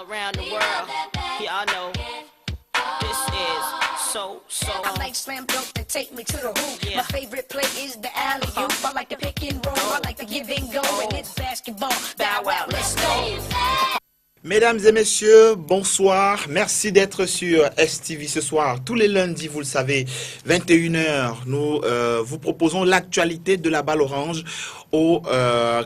around the world. Y'all know this is so. I like slam dunk and take me to the hoop. My favorite play is the alley-oop. I like the pick and roll. I like the give and go. And it's basketball. Bow wow, let's go. Mesdames et messieurs, bonsoir. Merci d'être sur STV ce soir. Tous les lundis, vous le savez, 21 h, nous vous proposons l'actualité de la balle orange au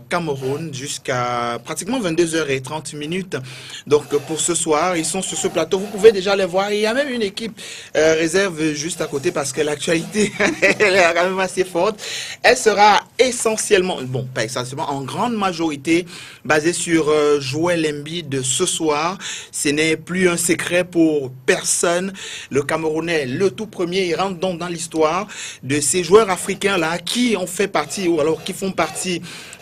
Cameroun jusqu'à pratiquement 22h30. Donc pour ce soir, ils sont sur ce plateau. Vous pouvez déjà les voir. Il y a même une équipe réserve juste à côté parce que l'actualité elle est quand même assez forte. Elle sera essentiellement, bon pas essentiellement, en grande majorité basée sur Joel Embiid ce soir. Ce n'est plus un secret pour personne. Le Camerounais, le tout premier, il rentre donc dans l'histoire de ces joueurs africains là qui ont fait partie ou alors qui font partie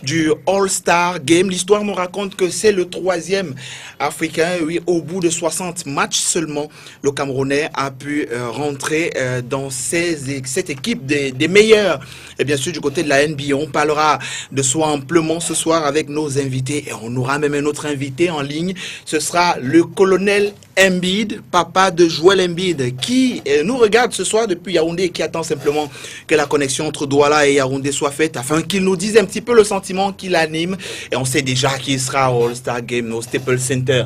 du All-Star Game. L'histoire nous raconte que c'est le 3e Africain. Oui, au bout de 60 matchs seulement, le Camerounais a pu rentrer dans cette équipe des meilleurs. Et bien sûr, du côté de la NBA, on parlera de soi amplement ce soir avec nos invités. Et on aura même un autre invité en ligne. Ce sera le colonel Embiid, papa de Joel Embiid, qui nous regarde ce soir depuis Yaoundé et qui attend simplement que la connexion entre Douala et Yaoundé soit faite afin qu'il nous dise un petit peu le sentiment qui l'anime. Et on sait déjà qu'il sera au All-Star Game, au Staples Center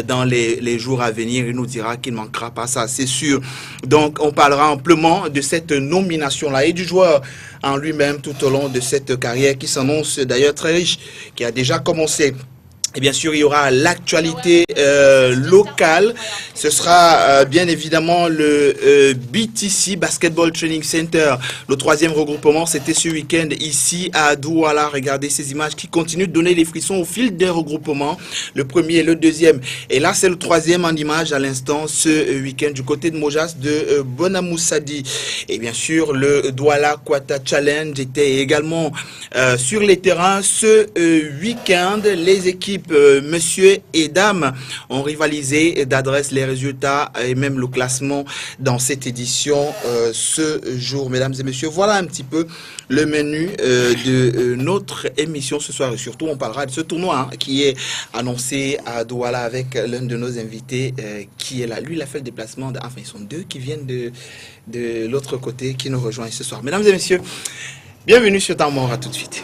dans les jours à venir. Il nous dira qu'il ne manquera pas ça, c'est sûr. Donc on parlera amplement de cette nomination-là et du joueur en lui-même tout au long de cette carrière qui s'annonce d'ailleurs très riche, qui a déjà commencé. Et bien sûr, il y aura l'actualité locale. Ce sera bien évidemment le BTC, Basketball Training Center. Le 3e regroupement, c'était ce week-end ici à Douala. Regardez ces images qui continuent de donner les frissons au fil des regroupements. Le premier et le 2e. Et là, c'est le 3e en image à l'instant ce week-end du côté de Mojas de Bonamoussadi. Et bien sûr, le Douala Quata Challenge était également sur les terrains ce week-end. Les équipes Monsieur et Dames ont rivalisé d'adresse les résultats et même le classement dans cette édition ce jour. Mesdames et messieurs, voilà un petit peu le menu de notre émission ce soir. Et surtout, on parlera de ce tournoi qui est annoncé à Douala avec l'un de nos invités qui est là. Lui, il a fait le déplacement. Enfin, ils sont deux qui viennent de l'autre côté qui nous rejoignent ce soir. Mesdames et messieurs, bienvenue sur Temps Mort. À tout de suite.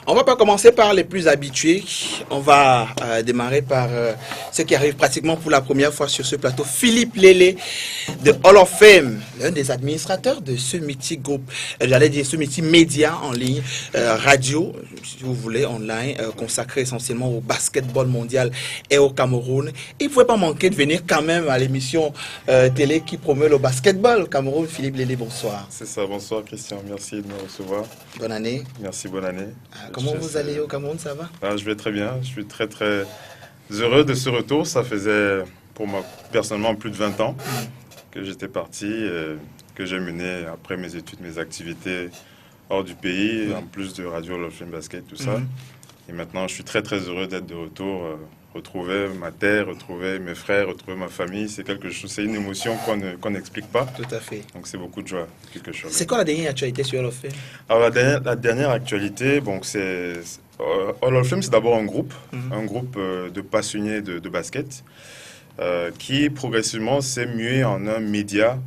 On va pas commencer par les plus habitués. On va démarrer par ceux qui arrivent pratiquement pour la première fois sur ce plateau. Philippe Lélé de Hall of Fame, l'un des administrateurs de ce mythique groupe, j'allais dire ce mythique média en ligne, radio, si vous voulez, online, consacré essentiellement au basketball mondial et au Cameroun. Il ne pouvait pas manquer de venir quand même à l'émission télé qui promeut le basketball au Cameroun. Philippe Lélé, bonsoir. C'est ça, bonsoir Christian, merci de me recevoir. Bonne année. Merci, bonne année. Comment vous allez au Cameroun, ça va? Je vais très bien, je suis très très heureux de ce retour. Ça faisait pour moi personnellement plus de 20 ans que j'étais parti, que j'ai mené après mes études, mes activités hors du pays, en plus de Radio Hall of Fame Basket, tout ça. Et maintenant, je suis très très heureux d'être de retour, retrouver ma terre, retrouver mes frères, retrouver ma famille. C'est quelque chose, c'est une émotion qu'on n'explique pas. Tout à fait. Donc c'est beaucoup de joie, quelque chose. C'est quoi la dernière actualité sur Hall of Fame? Alors la dernière actualité, bon, c'est Hall of Fame, c'est d'abord un groupe de passionnés de basket. Qui progressivement s'est mué en un média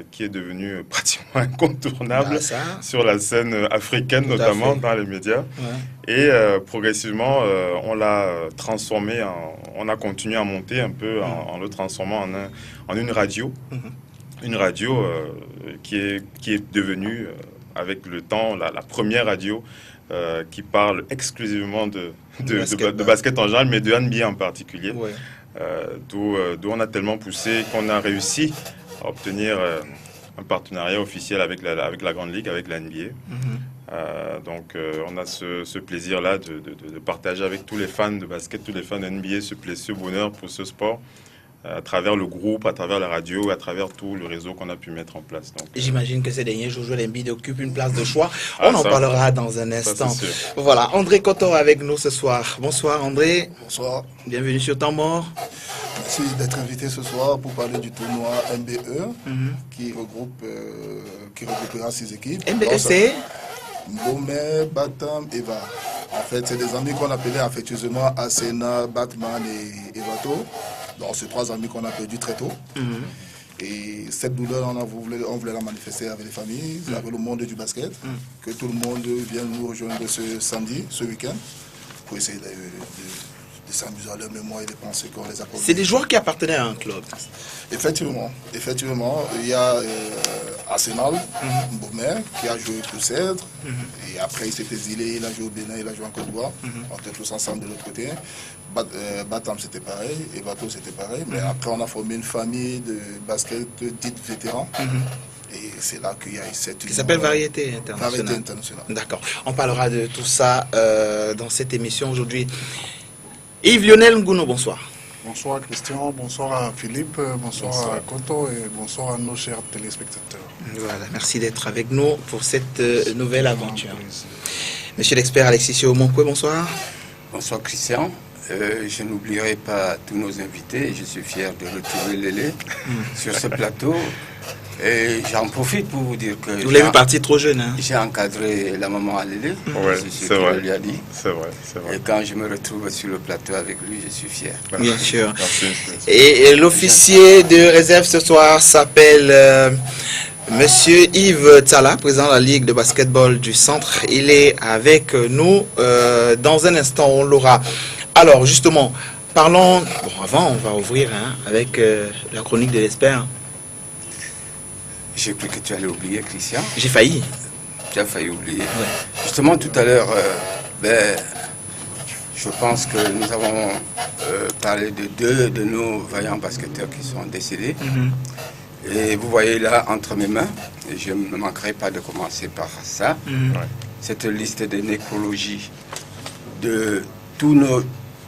qui est devenu pratiquement incontournable sur la scène africaine, notamment dans les médias. Ouais. Et progressivement, on l'a transformé, on a continué à monter un peu en le transformant en une radio. Une radio qui est devenue, avec le temps, la première radio qui parle exclusivement de basket en général, mais de NBA en particulier. Ouais. D'où on a tellement poussé qu'on a réussi à obtenir un partenariat officiel avec la Grande Ligue, avec la NBA. Donc on a ce plaisir-là de partager avec tous les fans de basket, tous les fans de NBA, ce bonheur pour ce sport. À travers le groupe, à travers la radio, à travers tout le réseau qu'on a pu mettre en place. J'imagine que ces derniers jours, Joel Embiid occupe une place de choix. On en parlera dans un instant. Voilà, André Kotor avec nous ce soir. Bonsoir André. Bonsoir. Bienvenue sur Temps Mort. Merci d'être invité ce soir pour parler du tournoi MBE qui regroupera 6 équipes. MBE, c'est Mbomé, Batam, Eva. En fait, c'est des amis qu'on appelait affectueusement Asena, Batman et Evato. Donc, c'est 3 amis qu'on a perdus très tôt. Et cette douleur, on voulait la manifester avec les familles, avec le monde du basket. Que tout le monde vienne nous rejoindre ce samedi, ce week-end, pour essayer de s'amuser à leur mémoire et de penser qu'on les a connus. C'est des joueurs qui appartenaient à un club. Effectivement, il y a Arsenal, Mbomé, qui a joué pour Cèdre, et après il s'est exilé, il a joué au Bénin, il a joué en Côte d'Ivoire, on était tous ensemble de l'autre côté. Batam c'était pareil, et Bateau c'était pareil, mais après on a formé une famille de basket dite vétérans. Et c'est là qu'il y a cette... Qui s'appelle Variété Internationale. Variété Internationale. D'accord. On parlera de tout ça dans cette émission aujourd'hui. Yves-Lionel Ngouno, bonsoir. Bonsoir Christian, bonsoir à Philippe, bonsoir à Koto et bonsoir à nos chers téléspectateurs. Voilà, merci d'être avec nous pour cette nouvelle aventure. Monsieur l'expert Alexis Siomokwe, bonsoir. Bonsoir Christian. Je n'oublierai pas tous nos invités et je suis fier de retrouver Lélé sur ce plateau. Et j'en profite pour vous dire que... Vous l'avez vu partir trop jeune, hein? J'ai encadré la maman à Lélé, Ouais, c'est vrai. lui a dit. C'est vrai, c'est vrai. Et quand je me retrouve sur le plateau avec lui, je suis fier. Bien sûr. Merci. Et l'officier de réserve ce soir s'appelle Monsieur Yves Tsala, président de la Ligue de basketball du Centre. Il est avec nous. Dans un instant, on l'aura. Alors, justement, parlons... Bon, avant, on va ouvrir avec la chronique de l'expert. J'ai cru que tu allais oublier, Christian. J'ai failli. Tu as failli oublier. Justement, tout à l'heure, je pense que nous avons parlé de 2 de nos vaillants basketteurs qui sont décédés. Et vous voyez là, entre mes mains, et je ne manquerai pas de commencer par ça, cette liste de nécrologie de tous nos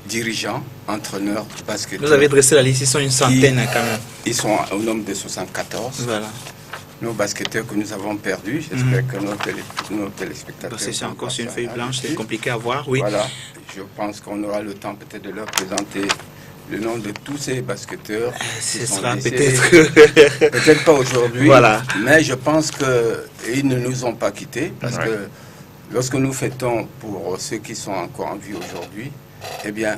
dirigeants, entraîneurs, basketteurs. Vous avez dressé la liste, ils sont une centaine quand même. Ils sont au nombre de 74. Voilà. Nos basketteurs que nous avons perdus, j'espère que nos téléspectateurs... C'est encore sur une feuille blanche, c'est compliqué à voir, oui. Voilà, je pense qu'on aura le temps peut-être de leur présenter le nom de tous ces basketteurs. Ce sera peut-être pas aujourd'hui, voilà. Mais je pense qu'ils ne nous ont pas quittés, parce que lorsque nous fêtons pour ceux qui sont encore en vie aujourd'hui, eh bien,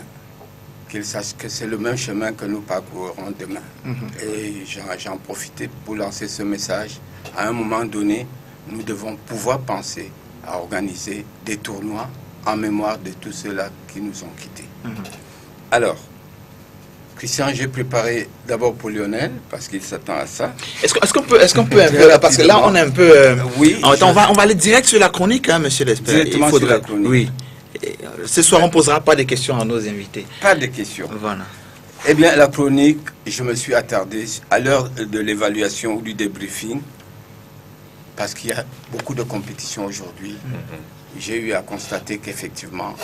qu'ils sachent que c'est le même chemin que nous parcourrons demain. Et j'en profite pour lancer ce message. À un moment donné, nous devons pouvoir penser à organiser des tournois en mémoire de tous ceux-là qui nous ont quittés. Alors, Christian, j'ai préparé d'abord pour Lionel, parce qu'il s'attend à ça. Est-ce qu'on peut un peu, parce que là on est un peu... oui. On va aller direct sur la chronique, hein, monsieur l'expert. Directement sur la chronique. Oui. Ce soir, on ne posera pas de questions à nos invités. Pas de questions. Voilà. Eh bien, la chronique, je me suis attardé à l'heure de l'évaluation ou du débriefing, parce qu'il y a beaucoup de compétitions aujourd'hui. J'ai eu à constater qu'effectivement,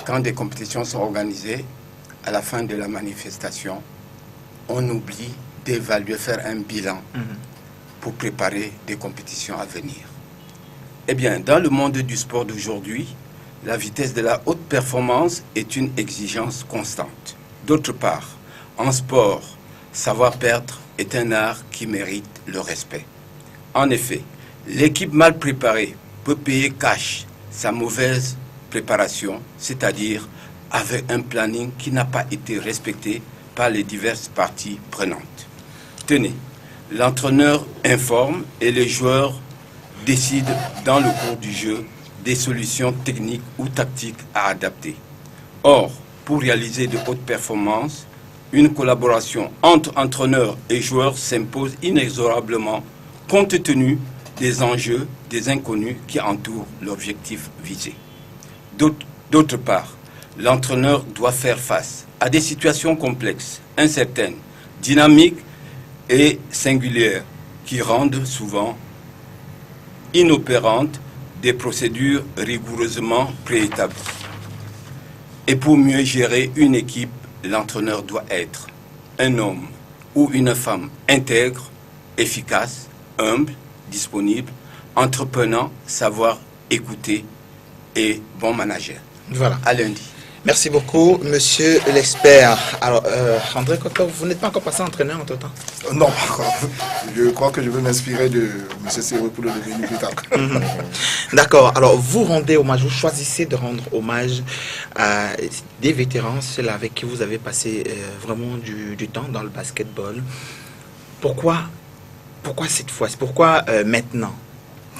quand des compétitions sont organisées, à la fin de la manifestation, on oublie d'évaluer, faire un bilan pour préparer des compétitions à venir. Eh bien, dans le monde du sport d'aujourd'hui, la vitesse de la haute performance est une exigence constante. D'autre part, en sport, savoir perdre est un art qui mérite le respect. En effet, l'équipe mal préparée peut payer cash sa mauvaise préparation, c'est-à-dire avec un planning qui n'a pas été respecté par les diverses parties prenantes. Tenez, l'entraîneur informe et les joueurs décident dans le cours du jeu des solutions techniques ou tactiques à adapter. Or, pour réaliser de hautes performances, une collaboration entre entraîneurs et joueurs s'impose inexorablement compte tenu des enjeux, des inconnus qui entourent l'objectif visé. D'autre part, l'entraîneur doit faire face à des situations complexes, incertaines, dynamiques et singulières qui rendent souvent inopérantes des procédures rigoureusement préétablies. Et pour mieux gérer une équipe, l'entraîneur doit être un homme ou une femme intègre, efficace, humble, disponible, entreprenant, savoir écouter et bon manager. Voilà. À lundi. Merci beaucoup, monsieur l'expert. Alors, André Koto, vous n'êtes pas encore passé entraîneur entre temps? Non, par contre, je crois que je vais m'inspirer de M. Sirou pour le devenir plus tard. D'accord. Alors, vous rendez hommage, vous choisissez de rendre hommage à des vétérans, ceux-là avec qui vous avez passé vraiment du temps dans le basketball. Pourquoi cette fois? Pourquoi maintenant?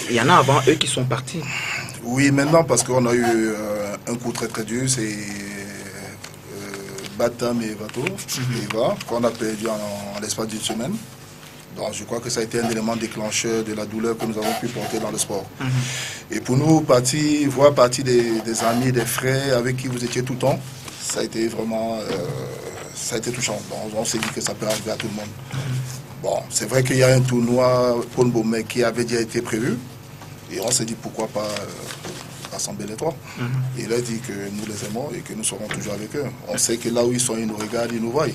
Il y en a avant eux qui sont partis. Oui, maintenant, parce qu'on a eu un coup très très dur, c'est Batam et Eva, qu'on a perdu en l'espace d'une semaine. Donc je crois que ça a été un élément déclencheur de la douleur que nous avons pu porter dans le sport. Et pour nous, voir partie des amis, des frères avec qui vous étiez tout le temps, ça a été vraiment ça a été touchant. Donc on s'est dit que ça peut arriver à tout le monde. Bon, c'est vrai qu'il y a un tournoi Paul Baumet qui avait déjà été prévu. Et on s'est dit pourquoi pas rassembler les trois. Et il a dit que nous les aimons et que nous serons toujours avec eux. On sait que là où ils sont, ils nous regardent, ils nous voient.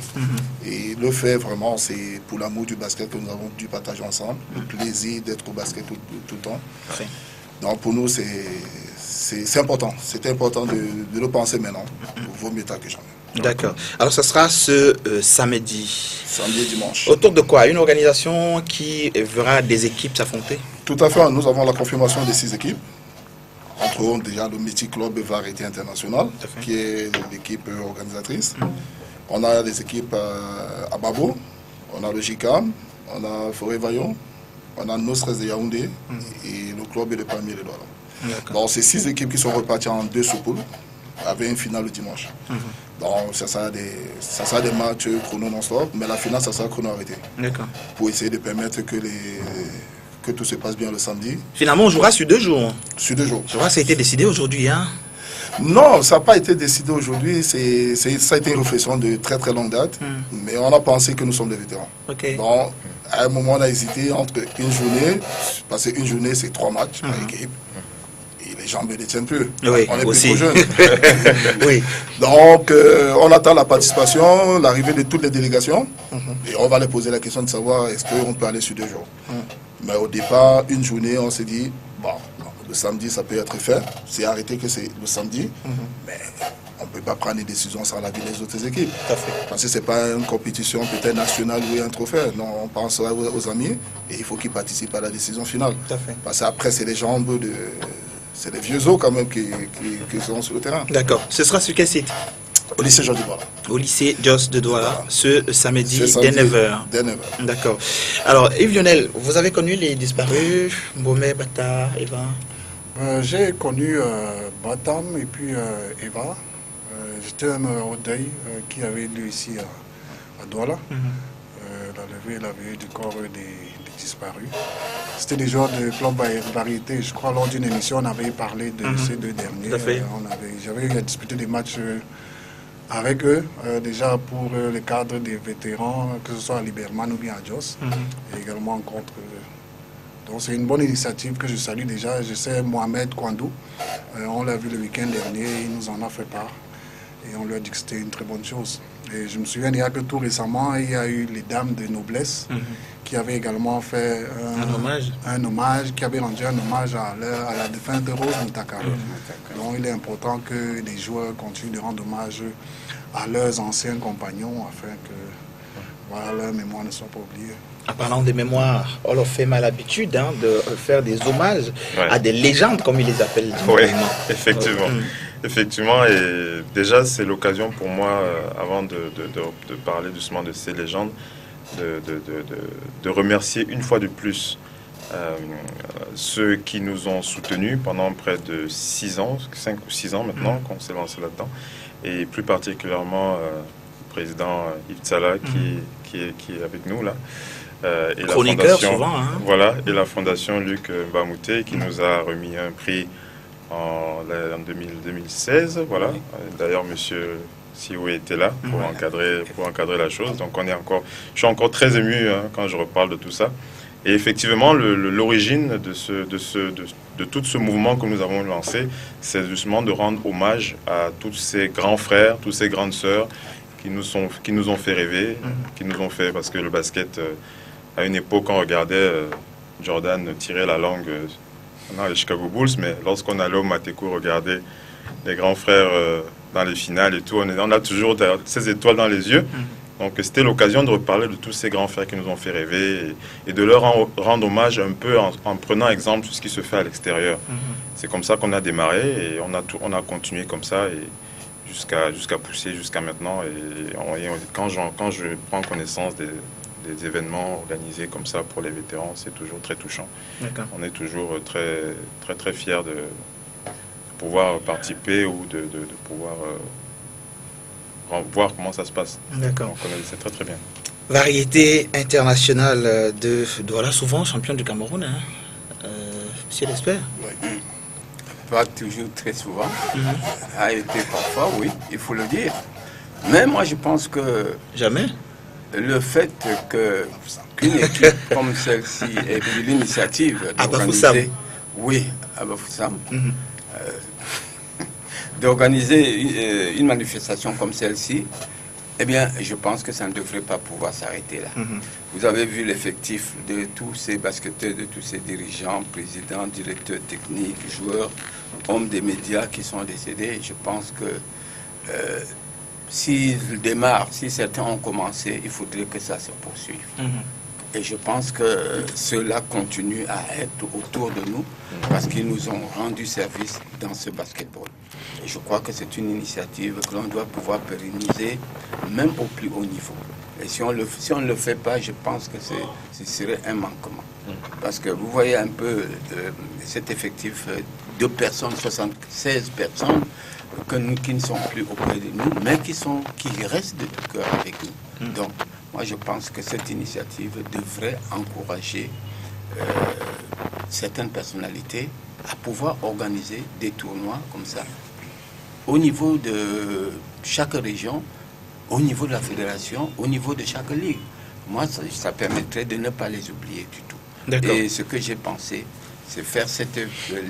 Et le fait vraiment, c'est pour l'amour du basket que nous avons dû partager ensemble, le plaisir d'être au basket tout le temps. Donc pour nous, c'est important. C'est important de le penser maintenant. Vaut mieux tard que jamais. D'accord. Alors, ce sera ce samedi. Samedi et dimanche. Autour de quoi? Une organisation qui verra des équipes s'affronter? Tout à fait. Nous avons la confirmation des 6 équipes. Entre autres, déjà le Mythic Club Variété Internationale, qui est l'équipe organisatrice. On a des équipes à Babo, on a le JICAM, on a Forêt Vaillon, on a Nostres de Yaoundé et le club et le Palmier de Douala. Donc, c'est 6 équipes qui sont reparties en 2 sous-poules, avec une finale le dimanche. Donc, ça sera des matchs chrono non-stop, mais la finale, ça sera chrono arrêté. Pour essayer de permettre que tout se passe bien le samedi. Finalement, on jouera sur 2 jours. Sur 2 jours. Je crois que ça a été décidé aujourd'hui, hein? Non, ça n'a pas été décidé aujourd'hui. Ça a été une réflexion de très très longue date. Mais on a pensé que nous sommes des vétérans. Donc, à un moment, on a hésité entre une journée, parce qu'une journée, c'est 3 matchs par équipe. Et les jambes ne les tiennent plus. Oui, on est aussi. plus trop jeunes. Oui. Donc, on attend la participation, l'arrivée de toutes les délégations. Et on va leur poser la question de savoir est-ce qu'on peut aller sur 2 jours. Mais au départ, une journée, on s'est dit, bon, le samedi, ça peut être fait. C'est arrêté que c'est le samedi. Mais on ne peut pas prendre des décisions sans l'avis des autres équipes. Parce que ce n'est pas une compétition peut-être nationale ou un trophée. Non, on pense aux amis et il faut qu'ils participent à la décision finale. Parce qu'après, c'est les jambes de... C'est les vieux os quand même qui seront sur le terrain. D'accord. Ce sera sur quel site? Au lycée Jos de Douala. Au lycée Jos de Douala, ce samedi dès 9h. Dès 9h. D'accord. Alors, Yves Lionel, vous avez connu les disparus, Baumet, Bata, Eva? J'ai connu Batam et puis Eva. J'étais au deuil qui avait lieu ici à Douala. La levée du corps des disparus. C'était des joueurs de club variété. Je crois lors d'une émission, on avait parlé de ces 2 derniers. J'avais eu à disputer des matchs avec eux, déjà pour le cadre des vétérans, que ce soit à Liberman ou bien à Jos, et également contre donc c'est une bonne initiative que je salue déjà. Je sais Mohamed Kwandou, on l'a vu le week-end dernier, il nous en a fait part. Et on lui a dit que c'était une très bonne chose. Et je me souviens, il y a que tout récemment, il y a eu les Dames de Noblesse qui avaient également fait un hommage, qui avaient rendu un hommage à la défunte de Rose Moutaka. Donc il est important que les joueurs continuent de rendre hommage à leurs anciens compagnons afin que leur mémoire ne soit pas oubliée. En parlant de mémoire, Hall of Fame a l'habitude de faire des hommages à des légendes, comme ils les appellent. Oui, effectivement. Effectivement, et déjà c'est l'occasion pour moi, avant de parler doucement de ces légendes, de remercier une fois de plus ceux qui nous ont soutenus pendant près de 5 ou 6 ans maintenant qu'on s'est lancé là-dedans, et plus particulièrement le président Yves Tsala qui est avec nous là. Et chroniqueur la fondation, souvent. Voilà, et la fondation Luc Mbamouté qui nous a remis un prix en 2016. Voilà. D'ailleurs, monsieur Sioué était là pour encadrer la chose. Donc je suis encore très ému quand je reparle de tout ça. Et effectivement, l'origine de tout ce mouvement que nous avons lancé, c'est justement de rendre hommage à tous ces grands frères, toutes ces grandes sœurs qui nous ont fait rêver, qui nous ont fait, parce que le basket, à une époque, on regardait Jordan tirer la langue dans les Chicago Bulls, mais lorsqu'on allait au Mateko regarder les grands frères dans les finales et tout. On a toujours ces étoiles dans les yeux. Donc c'était l'occasion de reparler de tous ces grands frères qui nous ont fait rêver et de leur rendre hommage un peu en prenant exemple sur ce qui se fait à l'extérieur. C'est comme ça qu'on a démarré et on a continué comme ça et jusqu'à pousser jusqu'à maintenant. Et quand je prends connaissance des événements organisés comme ça pour les vétérans, c'est toujours très touchant. On est toujours très, très, très fiers de pouvoir participer ou de pouvoir voir comment ça se passe. D'accord. Donc c'est très très bien. Variété internationale de Douala, souvent champion du Cameroun, hein. Monsieur l'expert. Pas toujours, très souvent. A été parfois, oui, il faut le dire. Mais moi, je pense que... Jamais. Le fait qu'une équipe comme celle-ci ait pris l'initiative d'organiser... Oui, à Bafoussam. D'organiser une manifestation comme celle-ci, eh bien, je pense que ça ne devrait pas pouvoir s'arrêter là. Vous avez vu l'effectif de tous ces basketteurs, de tous ces dirigeants, présidents, directeurs techniques, joueurs, hommes des médias qui sont décédés. Je pense que s'ils démarrent, si certains ont commencé, il faudrait que ça se poursuive. Et je pense que cela continue à être autour de nous parce qu'ils nous ont rendu service dans ce basketball. Et je crois que c'est une initiative que l'on doit pouvoir pérenniser même au plus haut niveau. Et si on ne le fait pas, je pense que ce serait un manquement. Parce que vous voyez un peu cet effectif de personnes, 76 personnes, qui ne sont plus auprès de nous, mais qui restent de tout cœur avec nous. Donc, moi, je pense que cette initiative devrait encourager certaines personnalités à pouvoir organiser des tournois comme ça au niveau de chaque région, au niveau de la fédération, au niveau de chaque ligue. Moi, ça permettrait de ne pas les oublier du tout. Et ce que j'ai pensé, c'est faire cette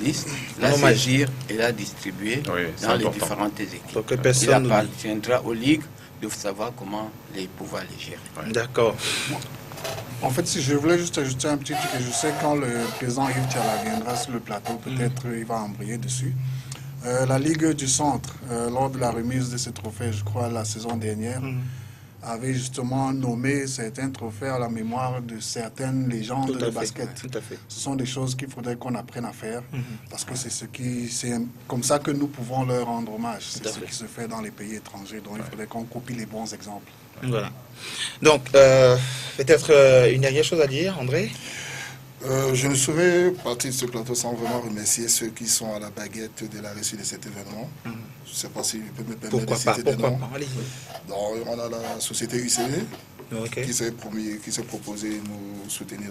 liste, la saisir et la distribuer dans les différentes équipes. Donc, il appartiendra aux ligues de savoir comment pouvoir les gérer. D'accord. En fait, si je voulais juste ajouter un petit truc, je sais quand le président Yves Tchala viendra sur le plateau, peut-être il va embrayer dessus. La Ligue du Centre, lors de la remise de ce trophée, je crois, la saison dernière, avait justement nommé certains trophées à la mémoire de certaines légendes de basket. Tout à fait. Ce sont des choses qu'il faudrait qu'on apprenne à faire, parce que c'est comme ça que nous pouvons leur rendre hommage. C'est ce qui se fait dans les pays étrangers, donc il faudrait qu'on copie les bons exemples. Voilà. Donc, peut-être une dernière chose à dire, André? Je ne saurais partir de ce plateau sans vraiment remercier ceux qui sont à la baguette de la réussite de cet événement. Je ne sais pas si je peux me permettre de citer des noms. Donc, on a la société UCV qui s'est proposée de nous soutenir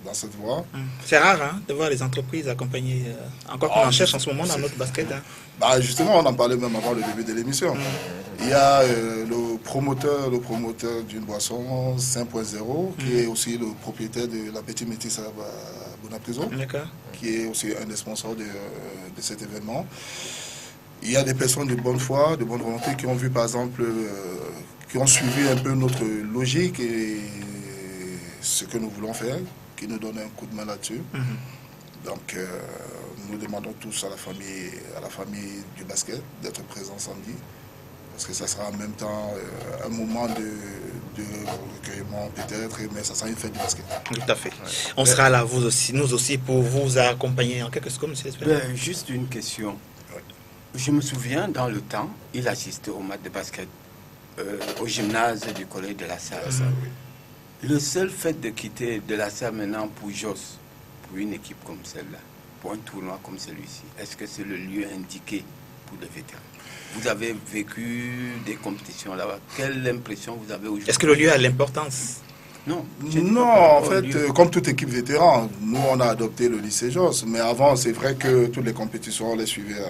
dans cette voie. C'est rare de voir les entreprises accompagner, encore qu'on en cherche en ce moment dans notre basket. Bah justement, on en parlait même avant le début de l'émission. Il y a le promoteur d'une boisson 5.0 qui est aussi le propriétaire de la Petite Métis à Bonaprison, qui est aussi un des sponsors de cet événement. Il y a des personnes de bonne foi, de bonne volonté qui ont vu par exemple, qui ont suivi un peu notre logique et ce que nous voulons faire, qui nous donnent un coup de main là-dessus. Donc nous demandons tous à la famille du basket d'être présents samedi, parce que ça sera en même temps un moment de recueillement peut-être, mais ça sera une fête du basket. Tout à fait. On sera là, vous aussi, nous aussi, pour vous accompagner en quelque sorte, monsieur Espérance. Juste une question. Je me souviens, dans le temps, il assistait au match de basket au gymnase du collège de la Salle. Le seul fait de quitter de la Salle maintenant pour Jos, pour une équipe comme celle-là, pour un tournoi comme celui-ci, est-ce que c'est le lieu indiqué pour les vétérans? Vous avez vécu des compétitions là-bas. Quelle impression vous avez aujourd'hui? Est-ce que le lieu a l'importance? Non, en fait, comme toute équipe vétéran, nous on a adopté le lycée Jos. Mais avant, c'est vrai que toutes les compétitions, on les suivait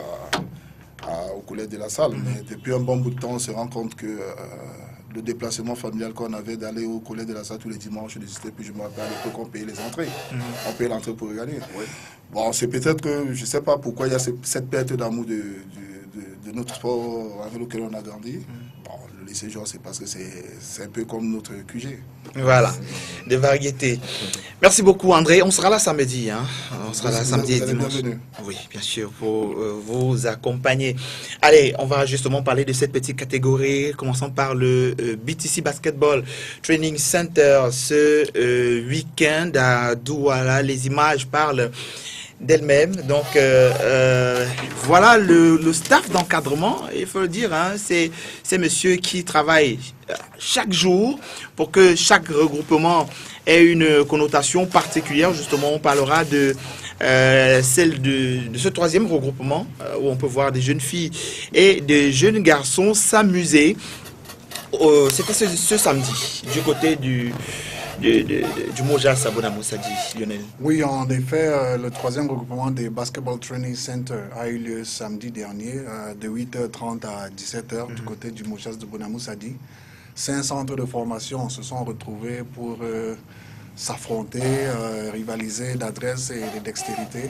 au collège de la Salle. Mais depuis un bon bout de temps, on se rend compte que le déplacement familial qu'on avait d'aller au collège de la Salle tous les dimanches, je n'hésitais plus, je me rappelle à l'époque qu'on payait les entrées. On payait l'entrée pour regarder. Bon, c'est peut-être que, je ne sais pas pourquoi il y a cette perte d'amour de notre sport avec lequel on a grandi. Bon, le lycée Jos, c'est parce que c'est un peu comme notre QG. Voilà, de variété. Merci beaucoup André. On sera là samedi. Hein. On sera là Vous samedi et êtes dimanche. bienvenue. Oui, bien sûr, pour vous accompagner. Allez, on va justement parler de cette petite catégorie. Commençons par le BTC Basketball Training Center ce week-end à Douala. Les images parlent d'elles-mêmes. Donc, voilà le staff d'encadrement, il faut le dire. Hein, c'est monsieur qui travaille chaque jour pour que chaque regroupement ait une connotation particulière. Justement, on parlera de celle de ce troisième regroupement où on peut voir des jeunes filles et des jeunes garçons s'amuser. C'était ce samedi du côté du Mojas à Bonamoussadi, Lionel. Oui, en effet, le troisième regroupement des Basketball Training Center a eu lieu samedi dernier de 8h30 à 17h du côté du Mojas de Bonamoussadi. 5 centres de formation se sont retrouvés pour s'affronter, rivaliser d'adresse et de dextérité.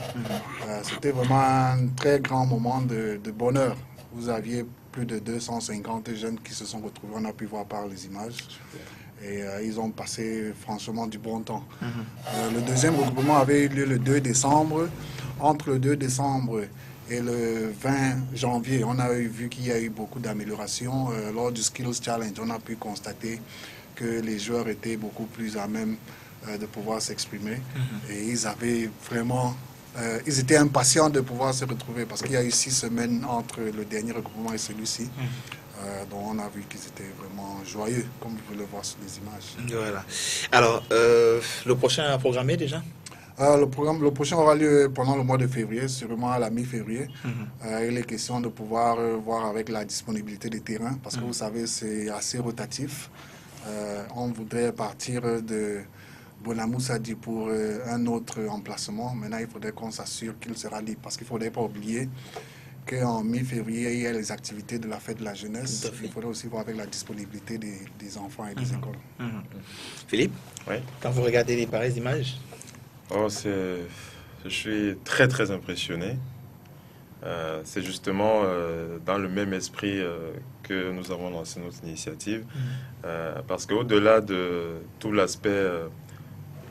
C'était vraiment un très grand moment de bonheur. Vous aviez plus de 250 jeunes qui se sont retrouvés, on a pu voir par les images. Et ils ont passé franchement du bon temps. Le deuxième regroupement avait eu lieu le 2 décembre. Entre le 2 décembre et le 20 janvier, on a vu qu'il y a eu beaucoup d'améliorations. Lors du Skills Challenge, on a pu constater que les joueurs étaient beaucoup plus à même de pouvoir s'exprimer. Et ils avaient vraiment... ils étaient impatients de pouvoir se retrouver parce qu'il y a eu 6 semaines entre le dernier regroupement et celui-ci. Donc on a vu qu'ils étaient vraiment joyeux, comme vous pouvez le voir sur les images. Voilà. Alors, le prochain à programmer déjà? Le prochain aura lieu pendant le mois de février, sûrement à la mi-février. Il est question de pouvoir voir avec la disponibilité des terrains, parce que vous savez, c'est assez rotatif. On voudrait partir de Bonamoussadi pour un autre emplacement. Maintenant, il faudrait qu'on s'assure qu'il sera libre, parce qu'il ne faudrait pas oublier qu'en mi-février, il y a les activités de la fête de la jeunesse. Il faudrait aussi voir avec la disponibilité des enfants et des écoles. Philippe, Oui. quand vous regardez les pareilles images, je suis très très impressionné. C'est justement dans le même esprit que nous avons lancé notre initiative. Parce qu'au-delà de tout l'aspect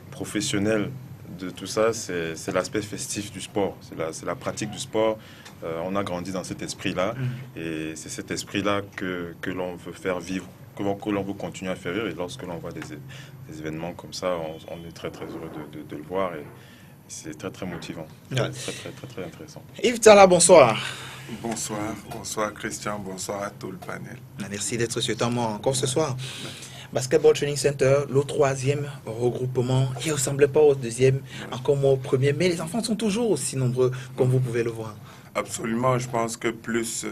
professionnel de tout ça, c'est l'aspect festif du sport. C'est la pratique du sport. On a grandi dans cet esprit-là. Et c'est cet esprit-là que l'on veut faire vivre, que l'on veut continuer à faire vivre. Et lorsque l'on voit des événements comme ça, on est très très heureux de le voir. Et c'est très très motivant. Ouais. Très intéressant. Yves Tala, bonsoir. Bonsoir Christian, bonsoir à tout le panel. Merci d'être sur ton mot encore ce soir. Basketball Training Center, le troisième regroupement. Il ne ressemblait pas au deuxième, encore moins au premier, mais les enfants sont toujours aussi nombreux, comme vous pouvez le voir. Absolument, je pense que plus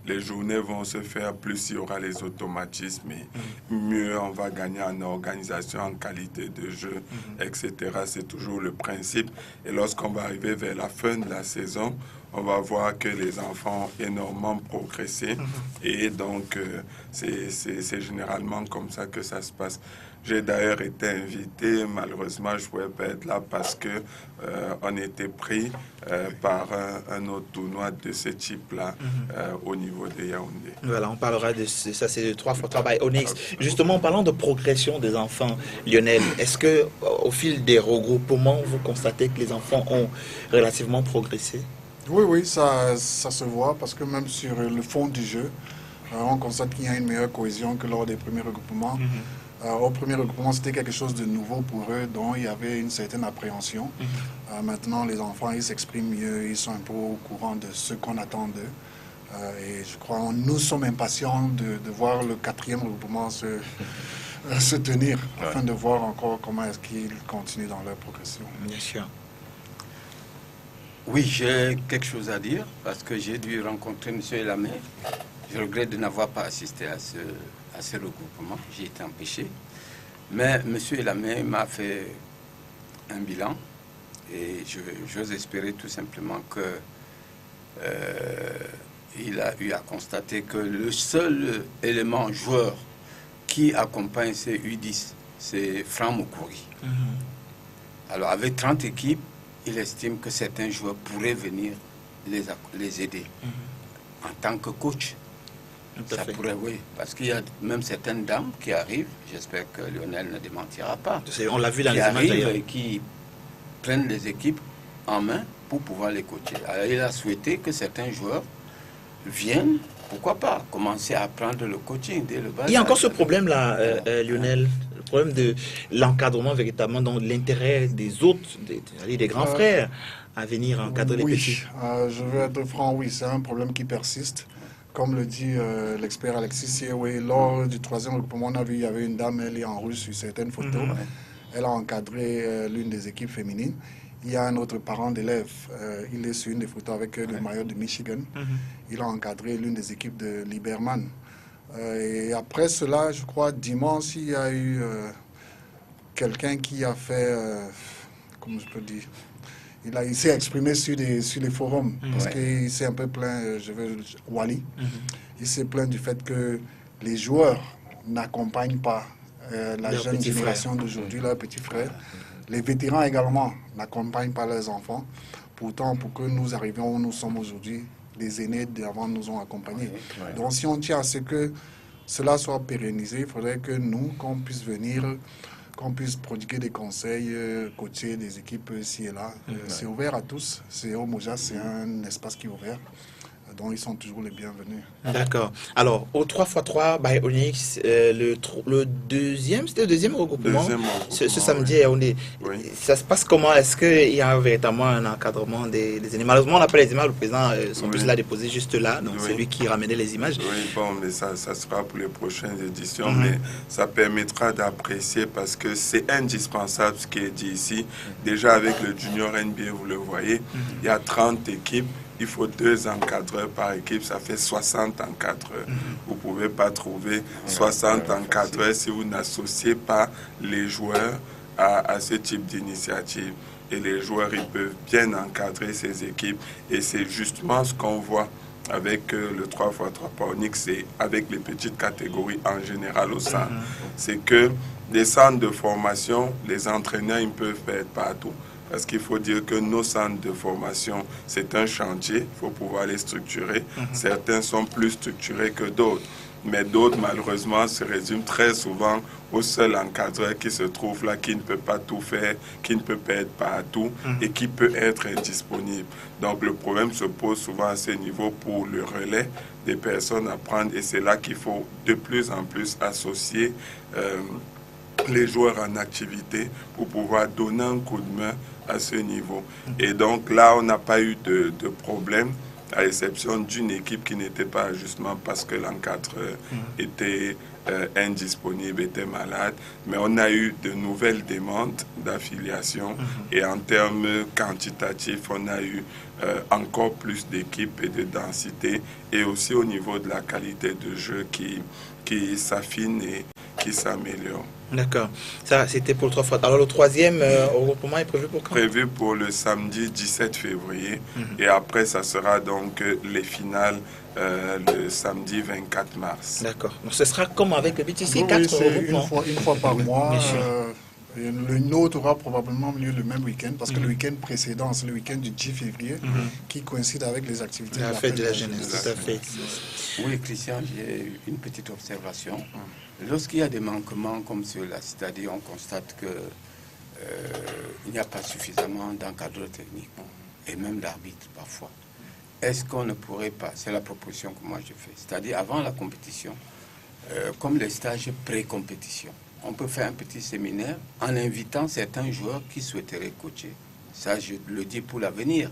les journées vont se faire, plus il y aura les automatismes et mieux on va gagner en organisation, en qualité de jeu, etc. C'est toujours le principe. Et lorsqu'on va arriver vers la fin de la saison, on va voir que les enfants ont énormément progressé. Et donc, c'est généralement comme ça que ça se passe. J'ai d'ailleurs été invité, malheureusement je ne pouvais pas être là parce que on était pris par un autre tournoi de ce type-là au niveau de Yaoundé. Voilà, on parlera de ça, c'est 3 fois travail Onyx. Justement, en parlant de progression des enfants, Lionel, est-ce que au fil des regroupements, vous constatez que les enfants ont relativement progressé? Oui, ça se voit parce que même sur le fond du jeu, on constate qu'il y a une meilleure cohésion que lors des premiers regroupements. Au premier regroupement, c'était quelque chose de nouveau pour eux, dont il y avait une certaine appréhension. Maintenant, les enfants, ils s'expriment mieux, ils sont un peu au courant de ce qu'on attend d'eux. Et je crois que nous sommes impatients de voir le 4e regroupement se tenir, afin de voir encore comment est-ce qu'ils continuent dans leur progression. Bien sûr. Oui, j'ai quelque chose à dire, parce que j'ai dû rencontrer M. Elamé. Je regrette de n'avoir pas assisté à ce regroupement, j'ai été empêché. Mais M. Elamé m'a fait un bilan et j'ose espérer tout simplement qu'il a eu à constater que le seul élément joueur qui accompagne ces U10, c'est Franck Moukouri. Alors avec 30 équipes, il estime que certains joueurs pourraient venir les aider en tant que coach. Tout à Ça fait. pourrait, oui. Parce qu'il y a même certaines dames qui arrivent, j'espère que Lionel ne démentira pas, On l'a vu dans qui les images arrivent d'ailleurs. et qui prennent les équipes en main pour pouvoir les coacher. Alors, il a souhaité que certains joueurs viennent, pourquoi pas, commencer à apprendre le coaching dès le bas Il y a âge. encore ce problème-là, Lionel, le problème de l'encadrement véritablement, dans l'intérêt des autres, des grands frères, à venir encadrer les Oui, petits. je veux être franc, oui, c'est un problème qui persiste. Comme le dit l'expert Alexis, oui, lors du 3e regroupement, on a vu, il y avait une dame, elle est en russe sur certaines photos. Elle a encadré l'une des équipes féminines. Il y a un autre parent d'élève, il est sur une des photos avec le maillot de Michigan. Il a encadré l'une des équipes de Liberman. Et après cela, je crois, dimanche, il y a eu quelqu'un qui a fait, comment je peux dire, il s'est exprimé sur les forums, parce qu'il s'est un peu plaint, Wally, il s'est plaint du fait que les joueurs n'accompagnent pas la Leurs jeune petits génération d'aujourd'hui, leurs petits frères. Les vétérans également n'accompagnent pas leurs enfants. Pourtant, pour que nous arrivions où nous sommes aujourd'hui, les aînés d'avant nous ont accompagnés. Donc, si on tient à ce que cela soit pérennisé, il faudrait que nous, qu'on puisse venir, qu'on puisse prodiguer des conseils, coacher des équipes ici et là. C'est ouvert à tous. C'est au Moja, c'est un espace qui est ouvert. Donc, ils sont toujours les bienvenus. D'accord. Alors, au 3x3 by Onyx, le deuxième, c'était le deuxième regroupement. Deuxième Ce regroupement, samedi à Yaoundé. Oui. Ça se passe comment? Est-ce qu'il y a véritablement un encadrement des aînés? Malheureusement, on n'a pas les images. Le président, son bus l'a déposé juste là. Donc, c'est lui qui ramenait les images. Oui, bon, mais ça sera pour les prochaines éditions, mais ça permettra d'apprécier parce que c'est indispensable ce qui est dit ici. Déjà avec le Junior NBA, vous le voyez, il y a 30 équipes. Il faut 2 encadreurs par équipe, ça fait 60 encadreurs. Vous ne pouvez pas trouver 60 encadreurs si vous n'associez pas les joueurs à ce type d'initiative. Et les joueurs, ils peuvent bien encadrer ces équipes. Et c'est justement ce qu'on voit avec le 3x3 par Onyx et avec les petites catégories en général au centre. C'est que les centres de formation, les entraîneurs, ils peuvent être partout. Parce qu'il faut dire que nos centres de formation, c'est un chantier, il faut pouvoir les structurer. Certains sont plus structurés que d'autres. Mais d'autres, malheureusement, se résument très souvent au seul encadreur qui se trouve là, qui ne peut pas tout faire, qui ne peut pas être partout et qui peut être indisponible. Donc le problème se pose souvent à ce niveau pour le relais des personnes à prendre. Et c'est là qu'il faut de plus en plus associer les joueurs en activité pour pouvoir donner un coup de main à ce niveau. Et donc là, on n'a pas eu de problème, à l'exception d'une équipe qui n'était pas justement parce que l'encadreur était indisponible, était malade. Mais on a eu de nouvelles demandes d'affiliation et en termes quantitatifs, on a eu encore plus d'équipes et de densité et aussi au niveau de la qualité de jeu qui s'affine et qui s'améliore. D'accord. Ça, c'était pour le 3x3. Alors, le troisième regroupement est prévu pour quand? Prévu pour le samedi 17 février. Et après, ça sera donc les finales le samedi 24 mars. D'accord. Donc, ce sera comme avec le BTC, Oui, 4 c'est regroupements. une fois par mois. Bien sûr. Le nôtre aura probablement lieu le même week-end, parce que le week-end précédent, c'est le week-end du 10 février, qui coïncide avec les activités La de fête de la jeunesse, tout à fait. Oui, Christian, j'ai une petite observation. Lorsqu'il y a des manquements comme ceux-là, c'est-à-dire on constate que il n'y a pas suffisamment d'encadreurs techniques et même d'arbitres parfois, est-ce qu'on ne pourrait pas, c'est la proposition que moi je fais, c'est-à-dire avant la compétition, comme les stages pré-compétition, on peut faire un petit séminaire en invitant certains joueurs qui souhaiteraient coacher. Ça, je le dis pour l'avenir,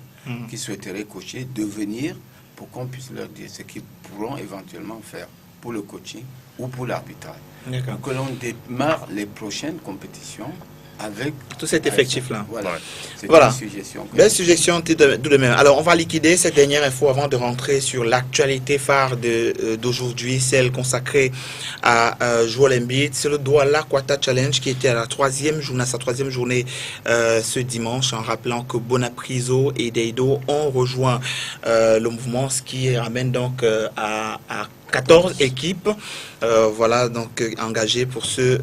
qui souhaiteraient coacher, de venir pour qu'on puisse leur dire ce qu'ils pourront éventuellement faire pour le coaching ou pour l'arbitrage. D'accord. Pour que l'on démarre les prochaines compétitions avec Tout cet effectif-là. Voilà. C'est Voilà. une suggestion. Belle suggestion tout de même. Alors, on va liquider cette dernière info avant de rentrer sur l'actualité phare d'aujourd'hui, celle consacrée à Joel Embiid. C'est le Douala Quata Challenge qui était à sa troisième journée ce dimanche, en rappelant que Bonapriso et Deido ont rejoint le mouvement, ce qui ramène donc à 14 équipes, voilà, donc engagées pour ce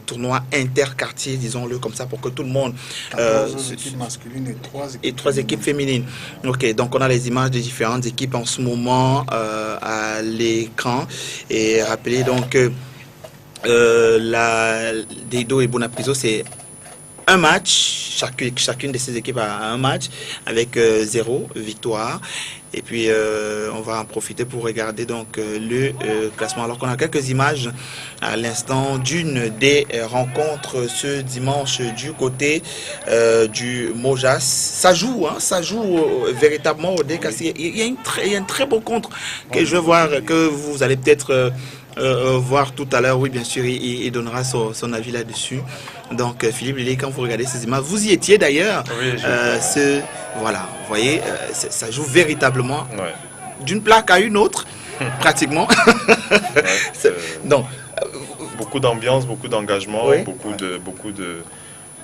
tournoi interquartier, disons-le comme ça, pour que tout le monde... 14 équipes masculines et 3 équipes féminines. Ok, donc on a les images des différentes équipes en ce moment à l'écran. Et rappelez donc la Deido et Bonapriso, c'est un match, chacune de ces équipes a un match avec 0 victoire. Et puis on va en profiter pour regarder donc le classement. Alors qu'on a quelques images à l'instant d'une des rencontres ce dimanche du côté du Mojas. Ça joue, hein, ça joue véritablement au DKC. Il y a un très beau contre que je vais voir, que vous allez peut-être voir tout à l'heure. Oui, bien sûr, il donnera son avis là-dessus. Donc Philippe Lilly, quand vous regardez ces images, vous y étiez d'ailleurs. Oui, voilà, vous voyez, ça joue véritablement d'une plaque à une autre, pratiquement. Donc, beaucoup d'ambiance, beaucoup d'engagement, Oui.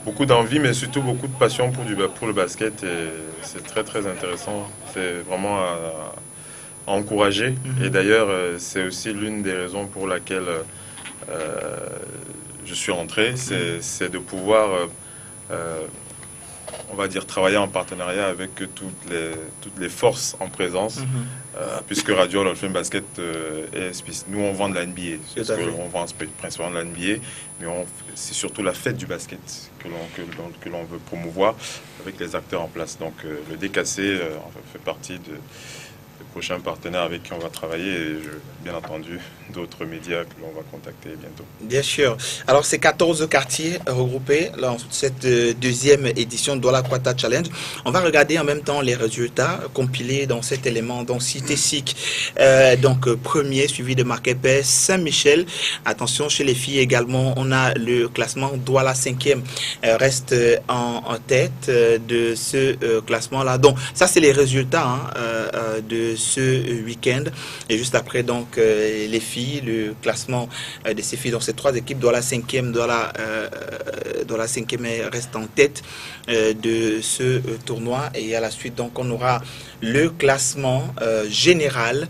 beaucoup d'envie, mais surtout beaucoup de passion pour le basket. Et c'est très très intéressant. C'est vraiment à encourager. Et d'ailleurs, c'est aussi l'une des raisons pour laquelle je suis rentré, c'est de pouvoir, on va dire, travailler en partenariat avec toutes les forces en présence, puisque Radio Hall of Fame Basket, nous on vend de la NBA, parce qu'on vend principalement de la NBA, mais c'est surtout la fête du basket que l'on veut promouvoir avec les acteurs en place. Donc le DKC fait partie des prochains partenaires avec qui on va travailler et bien entendu d'autres médias que l'on va contacter bientôt. Bien sûr. Alors, c'est 14 quartiers regroupés dans cette deuxième édition de Douala Quata Challenge. On va regarder en même temps les résultats compilés dans cet élément, dans Cité SIC. Donc, premier, suivi de Marquepès, Saint-Michel. Attention, chez les filles également, on a le classement. Douala 5e reste en tête de ce classement-là. Donc, ça, c'est les résultats de ce week-end. Et juste après, donc, les filles, le classement de ces filles, donc ces 3 équipes, Douala 5e, Douala 5e reste en tête de ce tournoi. Et à la suite, donc, on aura le classement général.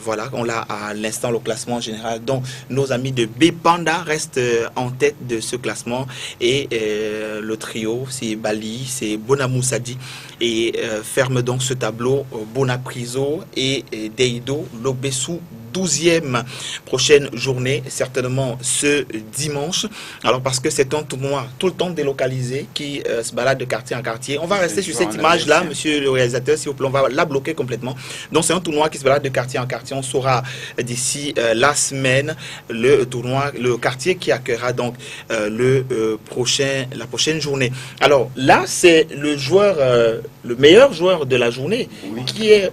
Voilà, on l'a à l'instant, le classement général. Donc, nos amis de B-Panda restent en tête de ce classement. Et le trio, c'est Bali, c'est Bonamoussadi. Et ferme donc ce tableau Bonapriso et Deido, Lobessou, 12e prochaine journée, certainement ce dimanche. Alors parce que c'est un tournoi tout le temps délocalisé qui se balade de quartier en quartier. On va rester sur cette image-là, monsieur le réalisateur, s'il vous plaît, on va la bloquer complètement. Donc c'est un tournoi qui se balade de quartier en quartier. On saura d'ici la semaine le tournoi, le quartier qui accueillera donc la prochaine journée. Alors là, c'est le joueur, le meilleur joueur de la journée qui est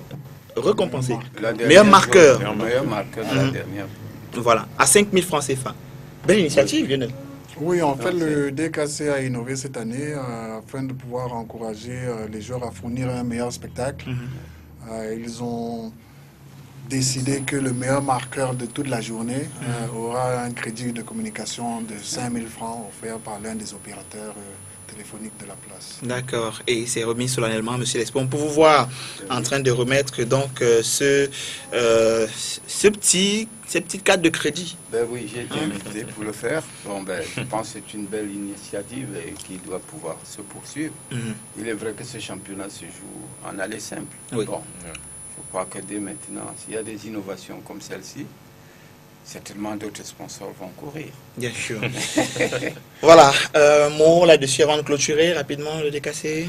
récompensé. Meilleur marqueur. Meilleur marqueur de la dernière. Voilà, à 5 000 francs CFA. Belle initiative, Lionel. Oui, en fait, le DKC a innové cette année afin de pouvoir encourager les joueurs à fournir un meilleur spectacle. Ils ont décidé que le meilleur marqueur de toute la journée aura un crédit de communication de 5 000 francs offert par l'un des opérateurs téléphonique de la place. D'accord. Et c'est remis solennellement, monsieur Lespon, pour vous voir en train de remettre donc ces petites cartes de crédit. Ben oui, j'ai été invité pour le faire. Bon, je pense que c'est une belle initiative et qui doit pouvoir se poursuivre. Il est vrai que ce championnat se joue en aller simple. Oui. Bon, je crois que dès maintenant, s'il y a des innovations comme celle-ci, certainement d'autres sponsors vont courir. Bien sûr. Voilà, mot là-dessus avant de clôturer rapidement le DKC.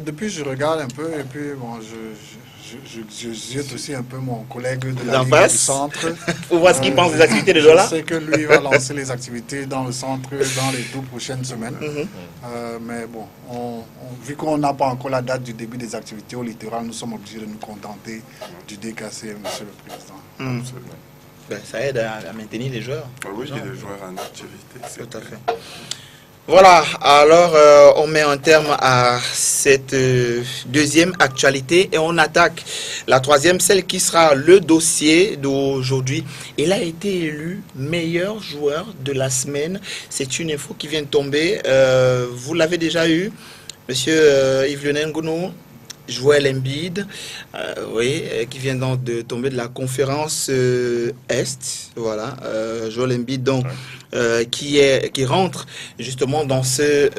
Depuis, je regarde un peu et puis bon, je jette aussi un peu mon collègue de la D'en Ligue face. du centre. Pour voir ce qu'il pense des activités de Douala. Je sais que lui va lancer les activités dans le centre dans les 2 prochaines semaines. Mais bon, vu qu'on n'a pas encore la date du début des activités au littoral, nous sommes obligés de nous contenter du DKC, monsieur le président. Absolument. Ben, ça aide à maintenir les joueurs. Oui, il y a des joueurs en activité. Tout à fait. Voilà, alors on met un terme à cette deuxième actualité et on attaque la troisième, celle qui sera le dossier d'aujourd'hui. Il a été élu meilleur joueur de la semaine. C'est une info qui vient de tomber. Vous l'avez déjà eu, monsieur Yves-Lionel Ngounou. Joel Embiid, oui, qui vient donc de tomber de la conférence Est. Voilà, Joel Embiid donc qui rentre justement dans ce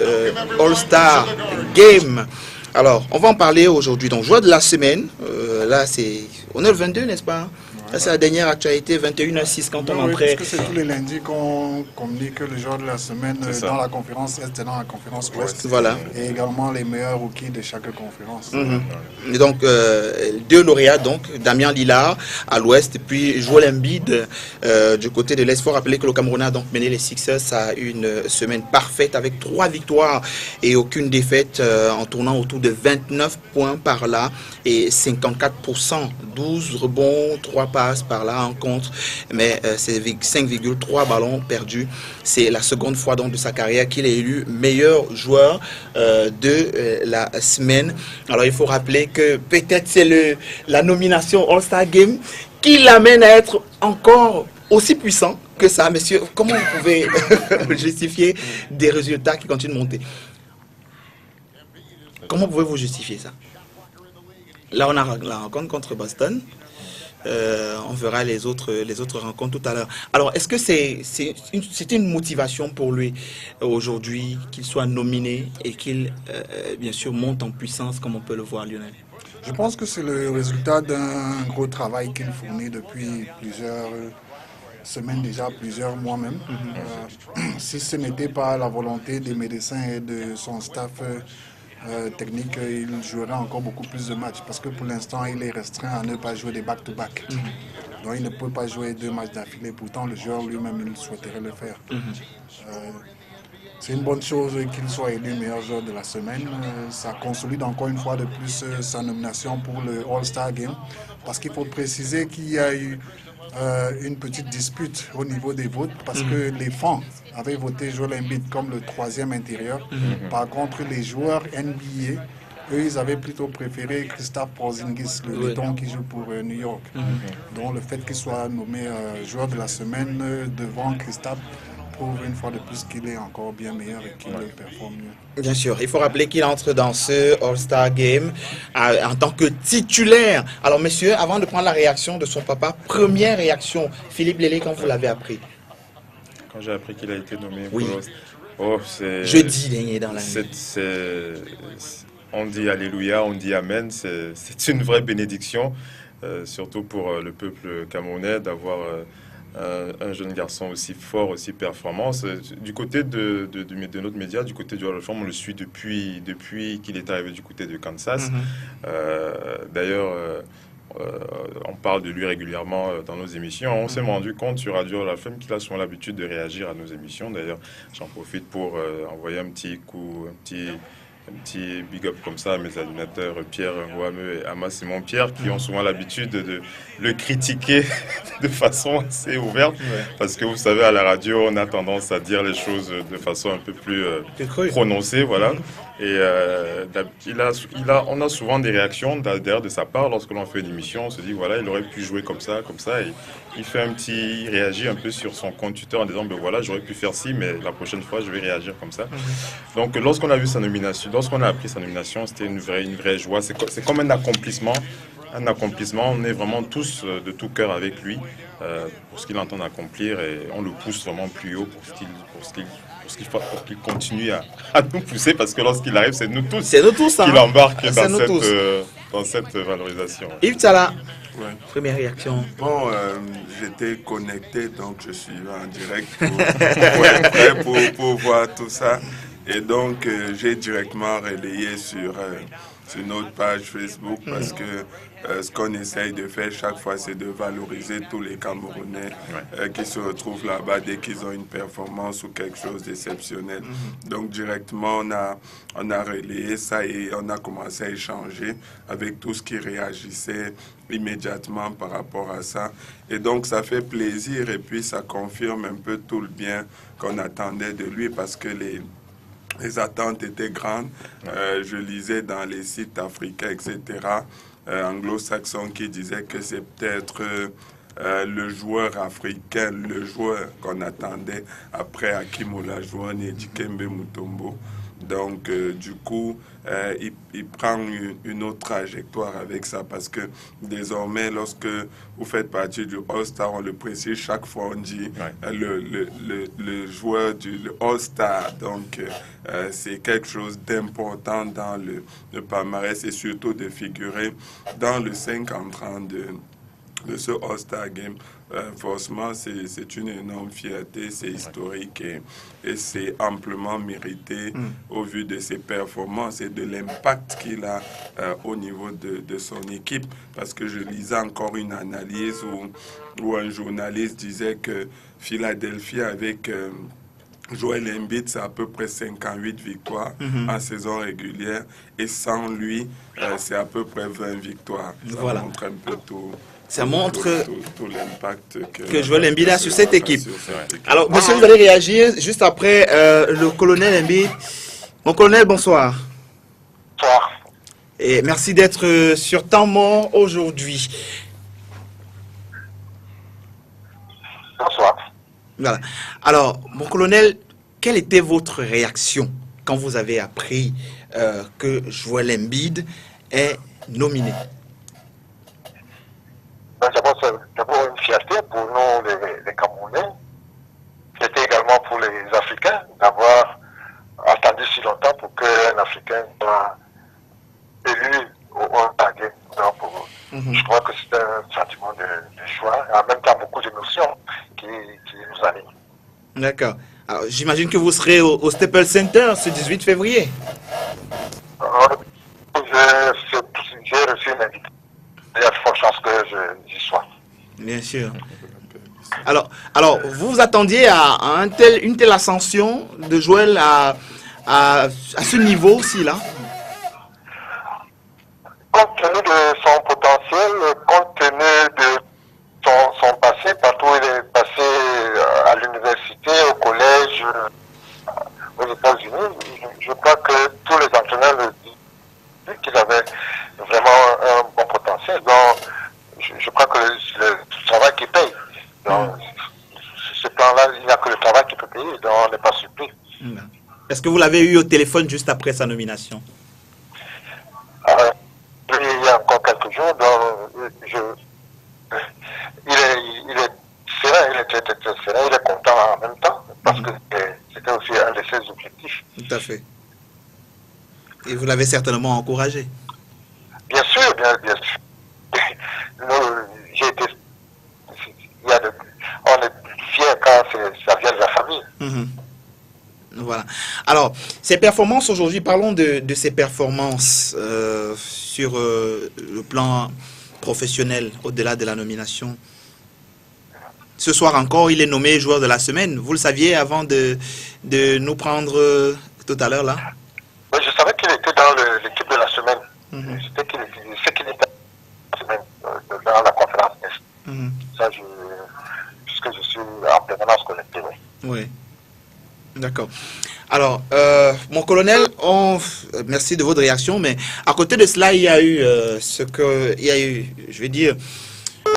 All-Star Game. Alors, on va en parler aujourd'hui. Donc, joueur de la semaine, là on est le 22, n'est-ce pas? Là, c'est la dernière actualité, 21h06 quand on entrait. Parce que c'est tous les lundis qu'on communique le joueur de la semaine dans la conférence Est et dans la conférence Ouest. Voilà. Et également les meilleurs rookies de chaque conférence. Et donc, deux lauréats, donc, Damien Lillard à l'Ouest, et puis Joel Embiid du côté de l'Est. Il faut rappeler que le Camerounais a donc mené les Sixers à une semaine parfaite avec 3 victoires et aucune défaite en tournant autour de 29 points par là et 54%, 12 rebonds, 3 passes par là en contre, mais c'est 5,3 ballons perdus. C'est la seconde fois donc de sa carrière qu'il est élu meilleur joueur de la semaine. Alors il faut rappeler que peut-être c'est la nomination All-Star Game qui l'amène à être encore aussi puissant que ça. Messieurs, comment vous pouvez justifier des résultats qui continuent de monter? Comment pouvez-vous justifier ça? Là, on a la rencontre contre Boston. On verra les autres rencontres tout à l'heure. Alors, est-ce que c'était une motivation pour lui aujourd'hui qu'il soit nominé et qu'il, bien sûr, monte en puissance comme on peut le voir, Lionel? Je pense que c'est le résultat d'un gros travail qu'il fournit depuis plusieurs semaines déjà, plusieurs mois même. Si ce n'était pas la volonté des médecins et de son staff technique, il jouerait encore beaucoup plus de matchs parce que pour l'instant il est restreint à ne pas jouer des back-to-back. Donc il ne peut pas jouer 2 matchs d'affilée, pourtant le joueur lui-même il souhaiterait le faire. C'est une bonne chose qu'il soit élu meilleur joueur de la semaine. Ça consolide encore une fois de plus sa nomination pour le All-Star Game parce qu'il faut préciser qu'il y a eu une petite dispute au niveau des votes parce que les fans avaient voté Joel Embiid comme le 3e intérieur. Par contre, les joueurs NBA, eux, ils avaient plutôt préféré Kristaps Porzingis, le Letton qui joue pour New York. Donc le fait qu'il soit nommé joueur de la semaine devant Kristaps prouve une fois de plus qu'il est encore bien meilleur et qu'il performe mieux. Bien sûr, il faut rappeler qu'il entre dans ce All-Star Game en tant que titulaire. Alors messieurs, avant de prendre la réaction de son papa, première réaction, Philippe Lélé, quand vous l'avez appris? Quand j'ai appris qu'il a été nommé Oui. c'est... Jeudi dernier dans la nuit. On dit Alléluia, on dit Amen. C'est une vraie bénédiction, surtout pour le peuple camerounais, d'avoir un jeune garçon aussi fort, aussi performant. Du côté de notre média, du côté du Hall of Fame, on le suit depuis qu'il est arrivé du côté de Kansas. D'ailleurs, on parle de lui régulièrement dans nos émissions. On s'est rendu compte sur Radio Hall of Fame qu'il a souvent l'habitude de réagir à nos émissions. D'ailleurs, j'en profite pour envoyer un petit big up comme ça à mes animateurs Pierre Ouameux et Ama Simon-Pierre qui ont souvent l'habitude de le critiquer de façon assez ouverte parce que vous savez, à la radio on a tendance à dire les choses de façon un peu plus prononcée, voilà. Et on a souvent des réactions d'ailleurs de sa part lorsque l'on fait une émission. On se dit voilà, il aurait pu jouer comme ça, et il réagit un peu sur son compte Twitter en disant ben voilà, j'aurais pu faire ci, mais la prochaine fois je vais réagir comme ça. Donc lorsqu'on a vu sa nomination, lorsqu'on a appris sa nomination, c'était une vraie joie. C'est comme un accomplissement. On est vraiment tous de tout cœur avec lui pour ce qu'il entend accomplir et on le pousse vraiment plus haut pour qu'il continue à nous pousser parce que lorsqu'il arrive, c'est nous tous qui l'embarque dans cette valorisation. Yves Tsala, première réaction. Bon, j'étais connecté, donc je suis en direct pour être prêt pour voir tout ça. Et donc, j'ai directement relayé sur notre page Facebook parce que ce qu'on essaye de faire chaque fois, c'est de valoriser tous les Camerounais qui se retrouvent là-bas dès qu'ils ont une performance ou quelque chose d'exceptionnel. Donc, directement, on a relayé ça et on a commencé à échanger avec tous qui réagissaient immédiatement par rapport à ça. Et donc, ça fait plaisir et puis ça confirme un peu tout le bien qu'on attendait de lui parce que les attentes étaient grandes. Je lisais dans les sites africains, etc., anglo-saxons qui disaient que c'est peut-être le joueur africain, le joueur qu'on attendait après Hakim Olajuwon et Dikembe Mutombo. Donc, du coup, il prend une autre trajectoire avec ça parce que désormais, lorsque vous faites partie du All-Star, on le précise chaque fois, on dit le joueur du All-Star. Donc, c'est quelque chose d'important dans le palmarès et surtout de figurer dans le 5 entrant de ce All-Star Game. Forcément, c'est une énorme fierté, c'est historique et c'est amplement mérité au vu de ses performances et de l'impact qu'il a au niveau de son équipe. Parce que je lisais encore une analyse où un journaliste disait que Philadelphie avec Joel Embiid, c'est à peu près 58 victoires en saison régulière et sans lui, c'est à peu près 20 victoires. Ça montre un peu tout. Ça montre tout l'impact que Joel Embiid a sur cette équipe. Alors, monsieur, vous allez réagir juste après le colonel Embiid. Mon colonel, bonsoir. Bonsoir. Et merci d'être sur Temps Mort aujourd'hui. Bonsoir. Voilà. Alors, mon colonel, quelle était votre réaction quand vous avez appris que Joel Embiid est nominé? D'abord, c'est d'abord une fierté pour nous, les Camerounais. C'était également pour les Africains d'avoir attendu si longtemps pour qu'un Africain soit élu au All-Star Game. Donc, je crois que c'est un sentiment de joie et en même temps beaucoup d'émotions qui nous animent. D'accord. Alors, j'imagine que vous serez au Staples Center ce 18 février. J'ai reçu une invitation. Il y a de fortes chances que j'y sois. Bien sûr. Alors, vous vous attendiez à une telle ascension de Joël à ce niveau aussi, là? Compte tenu de son potentiel, compte tenu de son passé, partout où il est passé à l'université, au collège, aux États-Unis, je crois que tous les entraîneurs le disent qu'il avait vraiment un bon potentiel. Donc, je crois que le travail qui paye. Donc, ce plan-là, il n'y a que le travail qui peut payer. Donc, on n'est pas surpris. Est-ce que vous l'avez eu au téléphone juste après sa nomination? Il y a encore quelques jours. Donc, il est serein, il est très, très, très serein. Il est content en même temps parce que c'était aussi un de ses objectifs. Tout à fait. Et vous l'avez certainement encouragé. Bien sûr, bien sûr. J'ai été. On est fiers quand ça vient de la famille. Voilà. Alors, ces performances aujourd'hui, parlons de ces performances sur le plan professionnel, au-delà de la nomination. Ce soir encore, il est nommé joueur de la semaine. Vous le saviez avant de nous prendre tout à l'heure là? Oui, je savais qu'il était dans l'équipe de la semaine. C'était qu'il était dans la semaine, dans la conférence Est. Ça, puisque je suis en permanence connecté, oui. Oui. D'accord. Alors, mon colonel, merci de votre réaction, mais à côté de cela, il y a eu je vais dire,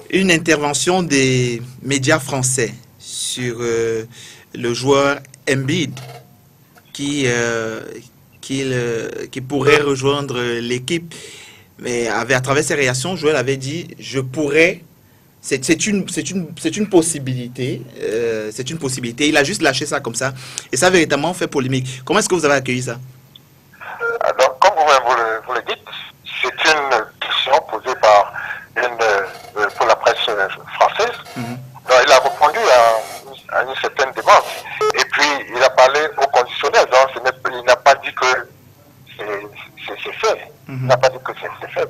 une intervention des médias français sur le joueur Embiid qui pourrait rejoindre l'équipe. Mais à travers ses réactions, Joël avait dit, je pourrais. C'est une possibilité. C'est une possibilité. Il a juste lâché ça comme ça. Et ça a véritablement fait polémique. Comment est-ce que vous avez accueilli ça? Donc, comme vous le dites, c'est une question posée par pour la presse française. Donc, il a répondu à une certaine demande. Et puis, il a parlé au conditionnel. Donc, il n'a pas dit que c'est fait. Il n'a pas dit que c'est fait.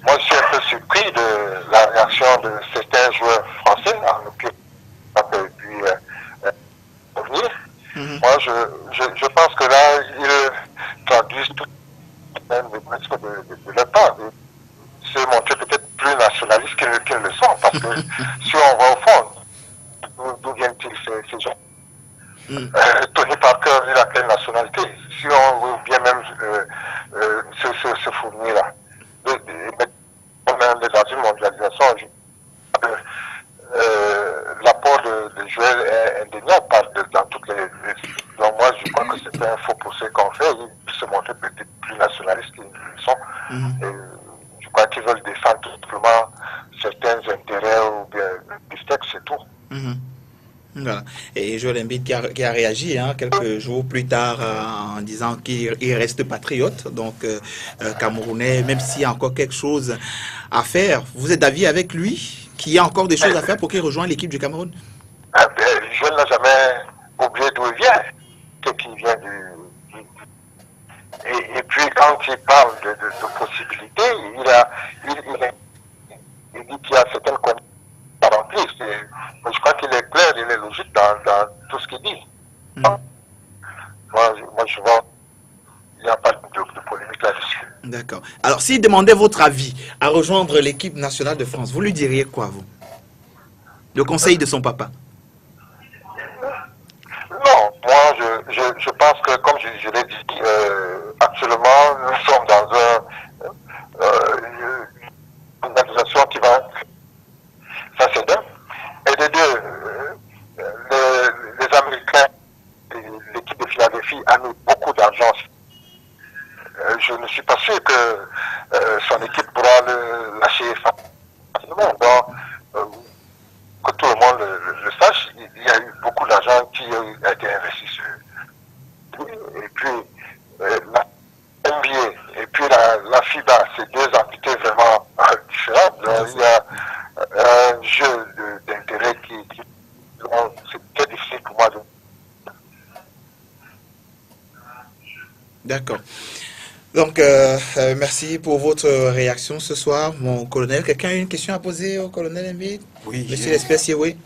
Moi, je suis un peu surpris de la réaction de certains joueurs français, en l'occurrence, puis revenir. Moi, je pense que là, ils traduisent tout de leur part. Se montrer peut-être plus nationaliste qu'ils le sont, parce que si on va au fond, d'où viennent-ils ces gens? Tony Parker, il a quelle nationalité? Si on veut bien même se fournir là. On est dans une mondialisation. L'apport de Joël est indéniable dans toutes les. Donc moi, je crois que c'est c'est un faux procès qu'on fait. Ils se montrent peut-être plus nationalistes qu'ils le sont. Et je crois qu'ils veulent défendre tout simplement certains intérêts ou bien le biftex, c'est tout. Voilà. Et Joel Embiid qui a réagi quelques jours plus tard en disant qu'il reste patriote, donc camerounais, même s'il y a encore quelque chose à faire. Vous êtes d'avis avec lui qu'il y a encore des choses à faire pour qu'il rejoigne l'équipe du Cameroun? Joel n'a jamais oublié d'où il vient, c'est qu'il vient et puis quand il parle de possibilités, il dit qu'il y a certaines conditions à remplir. Mais je crois qu'il est clair, il est logique dans tout ce qu'il dit. Moi, je vois, il n'y a pas de polémique là-dessus. D'accord. Alors, s'il demandait votre avis à rejoindre l'équipe nationale de France, vous lui diriez quoi, vous? Le conseil de son papa? Non, moi, je pense que, comme je l'ai dit, actuellement, nous sommes dans une organisation qui va... Ça, c'est d'un. Et de deux, les Américains, l'équipe de Philadelphie a mis beaucoup d'argent. Je ne suis pas sûr que son équipe pourra le lâcher facilement. Donc, que tout le monde le sache, il y a eu beaucoup d'argent qui a été investi sur lui. Et puis, la NBA et puis la FIBA, c'est deux entités vraiment différentes. Donc, il y a un jeu d'intérêt qui c'est très difficile pour moi de... D'accord. Donc, merci pour votre réaction ce soir, mon colonel. Quelqu'un a une question à poser au colonel Embiid? Oui. Monsieur l'espèce, oui.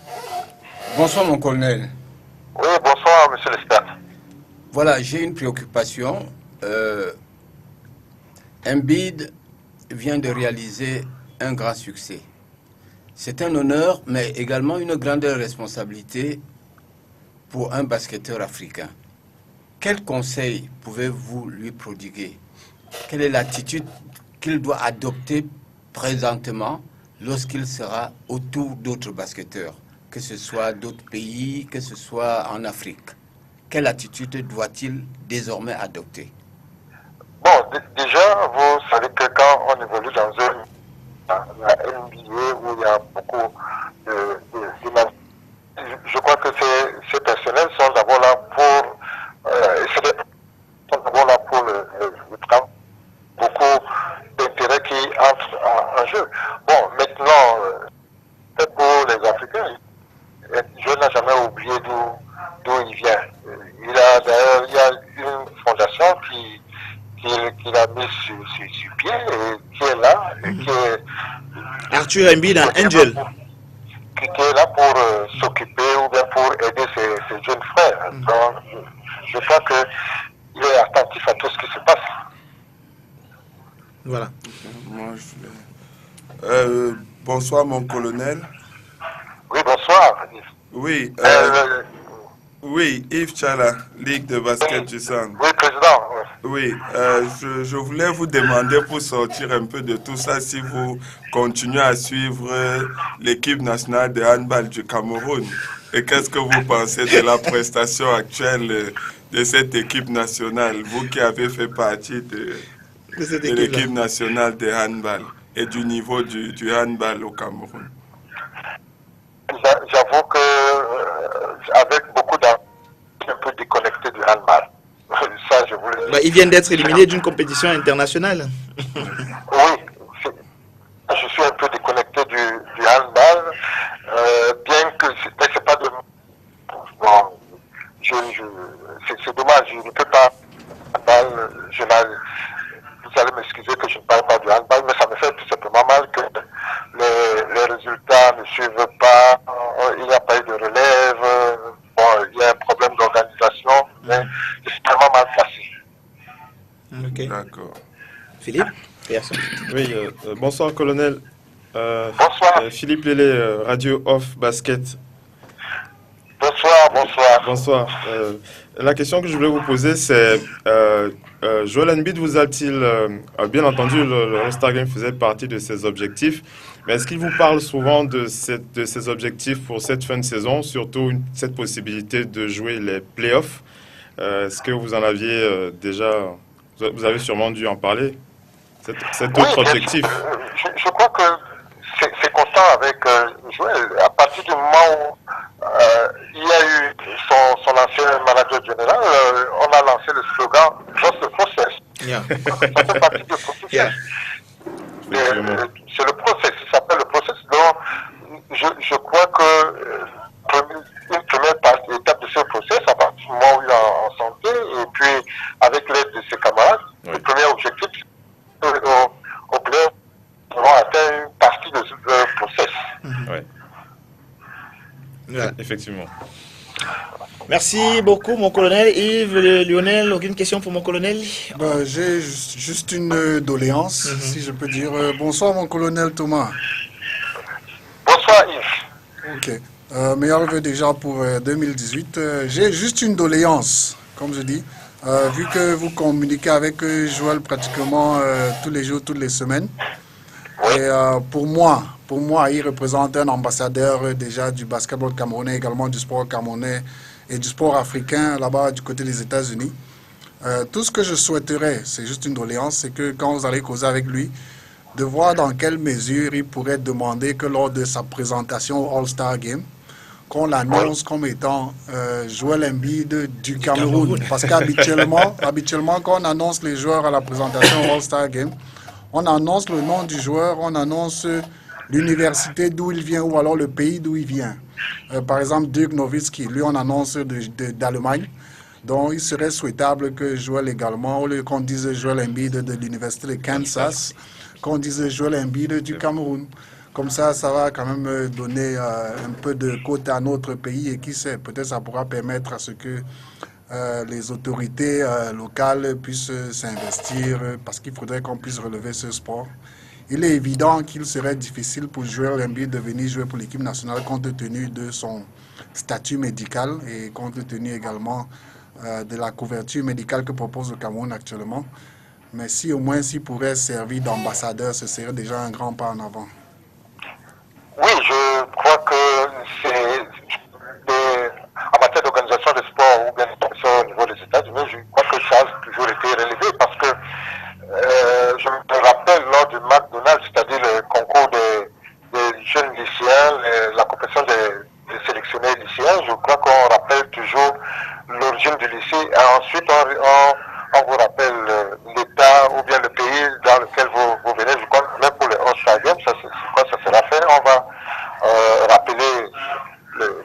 Bonsoir, mon colonel. Oui, bonsoir, monsieur l'espèce. Voilà, j'ai une préoccupation. Embiid vient de réaliser un grand succès. C'est un honneur, mais également une grande responsabilité pour un basketteur africain. Quel conseil pouvez-vous lui prodiguer? Quelle est l'attitude qu'il doit adopter présentement lorsqu'il sera autour d'autres basketteurs, que ce soit d'autres pays, que ce soit en Afrique? Quelle attitude doit-il désormais adopter? Bon, déjà, vous savez que quand on évolue dans la NBA où il y a beaucoup de je crois que ces personnels sont d'abord là pour le travail. Beaucoup d'intérêts qui entrent en jeu. Bon, maintenant, pour les Africains, je n'ai jamais oublié d'où il vient. Il y a une fondation qu'il a mis sur pied et qui est là, et qui est... Arthur Embiid and Angel. Qui est là pour s'occuper ou bien pour aider ses jeunes frères. Donc, je crois qu'il est attentif à tout ce qui se passe. Voilà. Moi, je voulais... bonsoir, mon colonel. Oui, bonsoir. Oui, oui, Yves Chala, Ligue de basket du Centre. Oui, président. Oui, je voulais vous demander pour sortir un peu de tout ça si vous continuez à suivre l'équipe nationale de handball du Cameroun. Et qu'est-ce que vous pensez de la prestation actuelle de cette équipe nationale, vous qui avez fait partie de l'équipe nationale de handball et du niveau du handball au Cameroun? J'avoue que avec beaucoup d'argent, je suis un peu déconnecté du handball. Ça, je vous le dis. Ils viennent d'être éliminés d'une compétition internationale. Oui, je suis un peu déconnecté du handball, bien que c'est pas de... Bon, c'est dommage, je ne peux pas... Handball, vous allez m'excuser que je ne parle pas du handball, mais ça me fait tout simplement mal que les résultats ne suivent pas, il n'y a pas eu de relève, bon, il y a un problème d'organisation, mais c'est vraiment mal placé. Ok. D'accord. Philippe, réaction. Oui, bonsoir colonel. Bonsoir. Philippe Lélé, Radio Off Basket. Bonsoir, bonsoir. Bonsoir. La question que je voulais vous poser, c'est Joel Embiid vous a-t-il, bien entendu, le All-Star Game faisait partie de ses objectifs, mais est-ce qu'il vous parle souvent de ses objectifs pour cette fin de saison, surtout cette possibilité de jouer les playoffs? Est-ce que vous en aviez déjà, vous avez sûrement dû en parler, cet Oui, autre bien sûr. objectif? Je crois que c'est constant avec Joël. À partir du moment où il y a eu son ancien manager général, on a lancé le slogan Just the process. Yeah. Ça fait partie du processus. Yeah. C'est le process, il s'appelle le process. Donc, je crois que une première étape de ce process, à partir du moment où il est en santé, et puis avec l'aide de ses camarades, le premier objectif, au player, nous avons atteint une partie de ce process. Ouais. Voilà. Effectivement. Merci beaucoup, mon colonel. Yves, Lionel, aucune question pour mon colonel? J'ai juste une doléance, si je peux dire. Bonsoir, mon colonel Thomas. Bonsoir, Yves. Ok. Meilleurs vœux déjà pour 2018. J'ai juste une doléance, comme je dis. Vu que vous communiquez avec Joël pratiquement tous les jours, toutes les semaines. Et pour moi, il représente un ambassadeur déjà du basketball camerounais, également du sport camerounais et du sport africain là-bas du côté des États-Unis. Tout ce que je souhaiterais, c'est juste une doléance, c'est que quand vous allez causer avec lui, de voir dans quelle mesure il pourrait demander que lors de sa présentation au All-Star Game, qu'on l'annonce comme étant Joël Embiid du Cameroun. Parce qu'habituellement, quand on annonce les joueurs à la présentation au All-Star Game, on annonce le nom du joueur, on annonce l'université d'où il vient ou alors le pays d'où il vient. Par exemple, Dirk Nowitzki, lui on annonce d'Allemagne. Donc il serait souhaitable que Joël également, au lieu qu'on dise Joël Embiid de l'université de Kansas, qu'on dise Joël Embiid du Cameroun. Comme ça va quand même donner un peu de côté à notre pays et qui sait, peut-être ça pourra permettre à ce que les autorités locales puissent s'investir parce qu'il faudrait qu'on puisse relever ce sport. Il est évident qu'il serait difficile pour Joël Embiid de venir jouer pour l'équipe nationale compte tenu de son statut médical et compte tenu également de la couverture médicale que propose le Cameroun actuellement. Mais si au moins s'il pourrait servir d'ambassadeur, ce serait déjà un grand pas en avant. Oui, je crois que c'est en matière d'organisation de sport ou bien au niveau des États-Unis, je crois que ça a toujours été relevé parce que je me rappelle lors du McDonald's, c'est-à-dire le concours des jeunes lycéens, la compétition des sélectionnés lycéens, je crois qu'on rappelle toujours l'origine du lycée et ensuite on vous rappelle l'État ou bien le pays dans lequel vous venez. Je crois que même pour le All-Star Game, ça sera fait. On va rappeler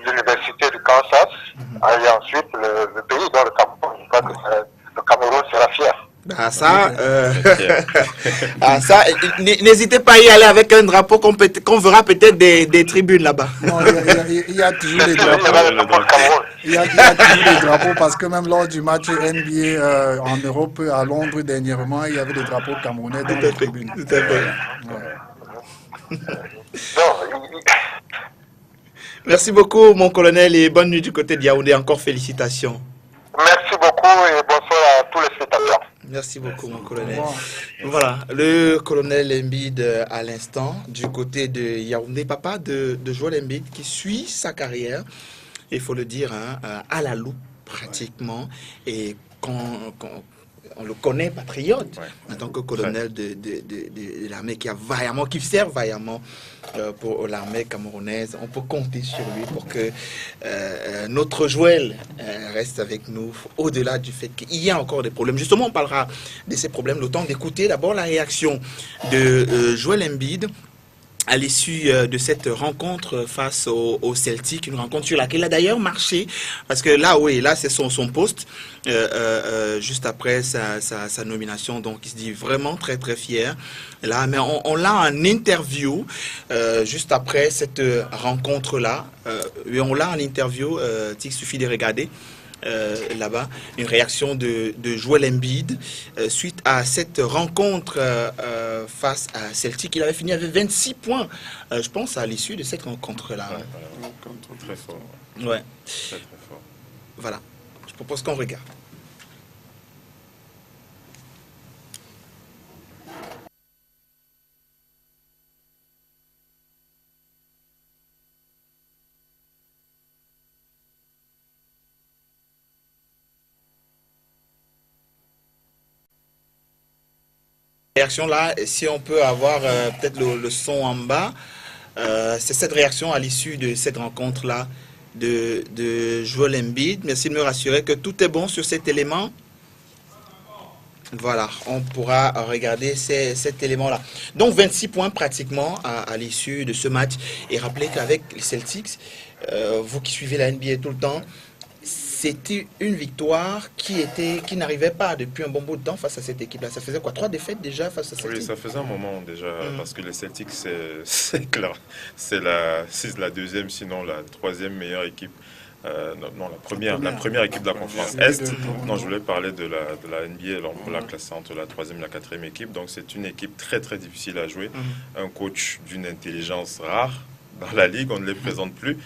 l'université du Kansas et ensuite le pays dans le Cameroun. Je crois que le Cameroun sera fier. N'hésitez pas à y aller avec un drapeau qu'on verra peut-être des tribunes là-bas. Non, il y a toujours des drapeaux. Il y a toujours des drapeaux parce que même lors du match NBA en Europe, à Londres dernièrement, il y avait des drapeaux camerounais dans les tribunes. Tout à fait. Merci beaucoup, mon colonel, et bonne nuit du côté de Yaoundé. Encore félicitations. Merci beaucoup et bonsoir à tous les spectateurs. Merci beaucoup, mon colonel. Voilà, le colonel Embiid à l'instant, du côté de Yaoundé, papa de Joël Embiid, qui suit sa carrière, il faut le dire, à la loupe pratiquement, et on le connaît patriote en tant que colonel de l'armée qui sert vaillamment pour l'armée camerounaise. On peut compter sur lui pour que notre Joël reste avec nous au-delà du fait qu'il y a encore des problèmes. Justement, on parlera de ces problèmes, le temps d'écouter d'abord la réaction de Joël Embiid à l'issue de cette rencontre face au Celtic, une rencontre sur laquelle il a d'ailleurs marché, parce que là, oui, là c'est son poste, juste après sa nomination, donc il se dit vraiment très très fier. Là, mais on l'a en interview, juste après cette rencontre-là, on l'a en interview, il suffit de regarder. Là-bas, une réaction de Joël Embiid suite à cette rencontre face à Celtic. Il avait fini avec 26 points, je pense, à l'issue de cette rencontre-là. Très fort. Ouais. Très, très fort. Voilà. Je propose qu'on regarde. Réaction là, si on peut avoir peut-être le son en bas, c'est cette réaction à l'issue de cette rencontre-là de Joel Embiid. Merci de me rassurer que tout est bon sur cet élément. Voilà, on pourra regarder cet élément-là. Donc 26 points pratiquement à l'issue de ce match. Et rappelez qu'avec les Celtics, vous qui suivez la NBA tout le temps, c'était une victoire qui n'arrivait pas depuis un bon bout de temps face à cette équipe-là. Ça faisait quoi, 3 défaites déjà face à cette équipe? Oui, ça faisait un moment déjà, parce que les Celtics, c'est clair, c'est la deuxième, sinon la troisième meilleure équipe. Non, la première équipe de la conférence Est. Non, je voulais parler de la NBA, on l'a classée entre la troisième et la quatrième équipe. Donc c'est une équipe très très difficile à jouer. Un coach d'une intelligence rare dans la ligue, on ne les présente plus.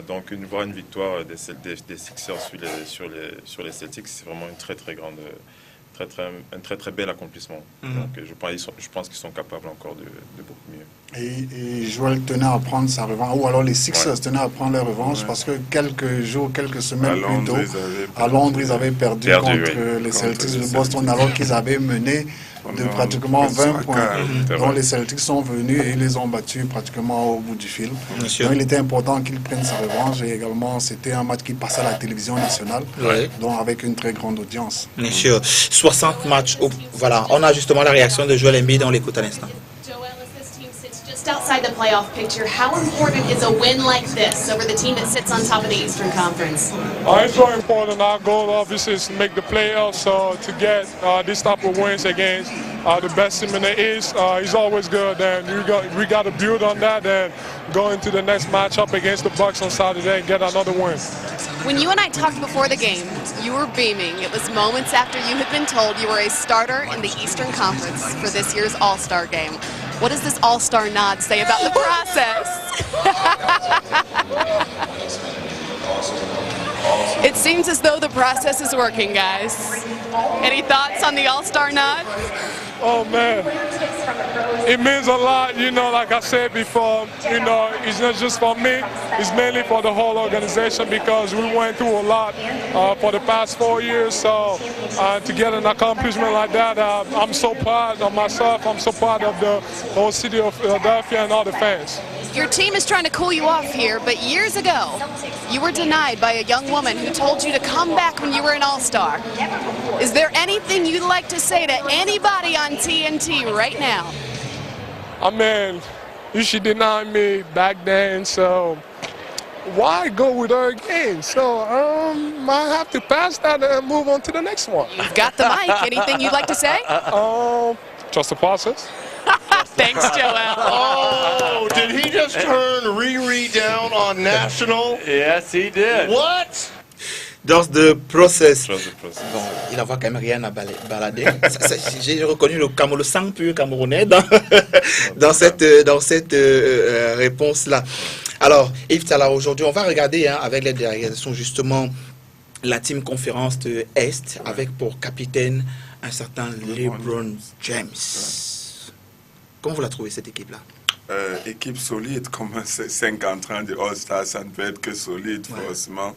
Donc voir une victoire des Sixers sur les Celtics, c'est vraiment une très très grande, un très très bel accomplissement. Donc je pense qu'ils sont capables encore de beaucoup mieux. Et Joel tenait à prendre sa revanche, ou alors les Sixers tenaient à prendre leur revanche, parce que quelques semaines plus tôt, à Londres, ils avaient perdu contre les Celtics de Boston, alors qu'ils avaient mené de pratiquement 20 points. Donc les Celtics sont venus et ils les ont battus pratiquement au bout du fil. Donc il était important qu'ils prennent sa revanche, et également c'était un match qui passait à la télévision nationale, donc avec une très grande audience. Bien sûr. 60 matchs. Voilà, on a justement la réaction de Joel Embiid, on l'écoute à l'instant. Outside the playoff picture, how important is a win like this over the team that sits on top of the Eastern Conference? It's very important. Our goal obviously is to make the playoffs, so to get this type of wins against the best team in the East is always good. And we got to build on that and go into the next matchup against the Bucks on Saturday and get another win. When you and I talked before the game, you were beaming. It was moments after you had been told you were a starter in the Eastern Conference for this year's All-Star game. What does this All-Star nod say about the process? It seems as though the process is working, guys. Any thoughts on the All-Star nod? Oh man, it means a lot, you know, like I said before, you know, it's not just for me, it's mainly for the whole organization, because we went through a lot for the past 4 years, so to get an accomplishment like that, I'm so proud of myself, I'm so proud of the whole city of Philadelphia and all the fans. Your team is trying to cool you off here, but years ago, you were denied by a young woman who told you to come back when you were an All-Star. Is there anything you'd like to say to anybody on TNT right now? I mean, she denied me back then, so why go with her again? So I have to pass that and move on to the next one. You've got the mic. Anything you'd like to say? Trust the process. Thanks, Joel. Oh, did he just turn Riri down on national? Yes, he did. What? Dans the process. Bon, il n'envoie quand même rien à balader. J'ai reconnu le sang pur camerounais dans cette réponse-là. Alors, Yves Tala, aujourd'hui, on va regarder avec l'aide des réalisations justement la team conférence de Est avec pour capitaine un certain LeBron James. Comment vous la trouvez cette équipe-là? Équipe solide, comme 50 ans de All-Star, ça ne peut être que solide forcément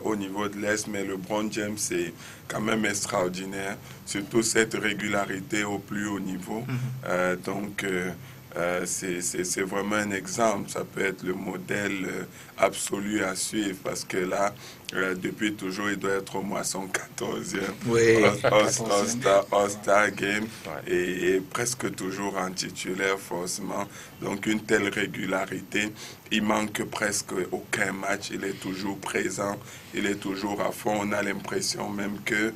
au niveau de l'Est, mais LeBron James c'est quand même extraordinaire, surtout cette régularité au plus haut niveau. Donc c'est vraiment un exemple, ça peut être le modèle absolu à suivre, parce que là, depuis toujours, il doit être au moins son 14e All-Star Game et presque toujours en titulaire forcément. Donc une telle régularité, il manque presque aucun match, il est toujours présent, il est toujours à fond. On a l'impression même que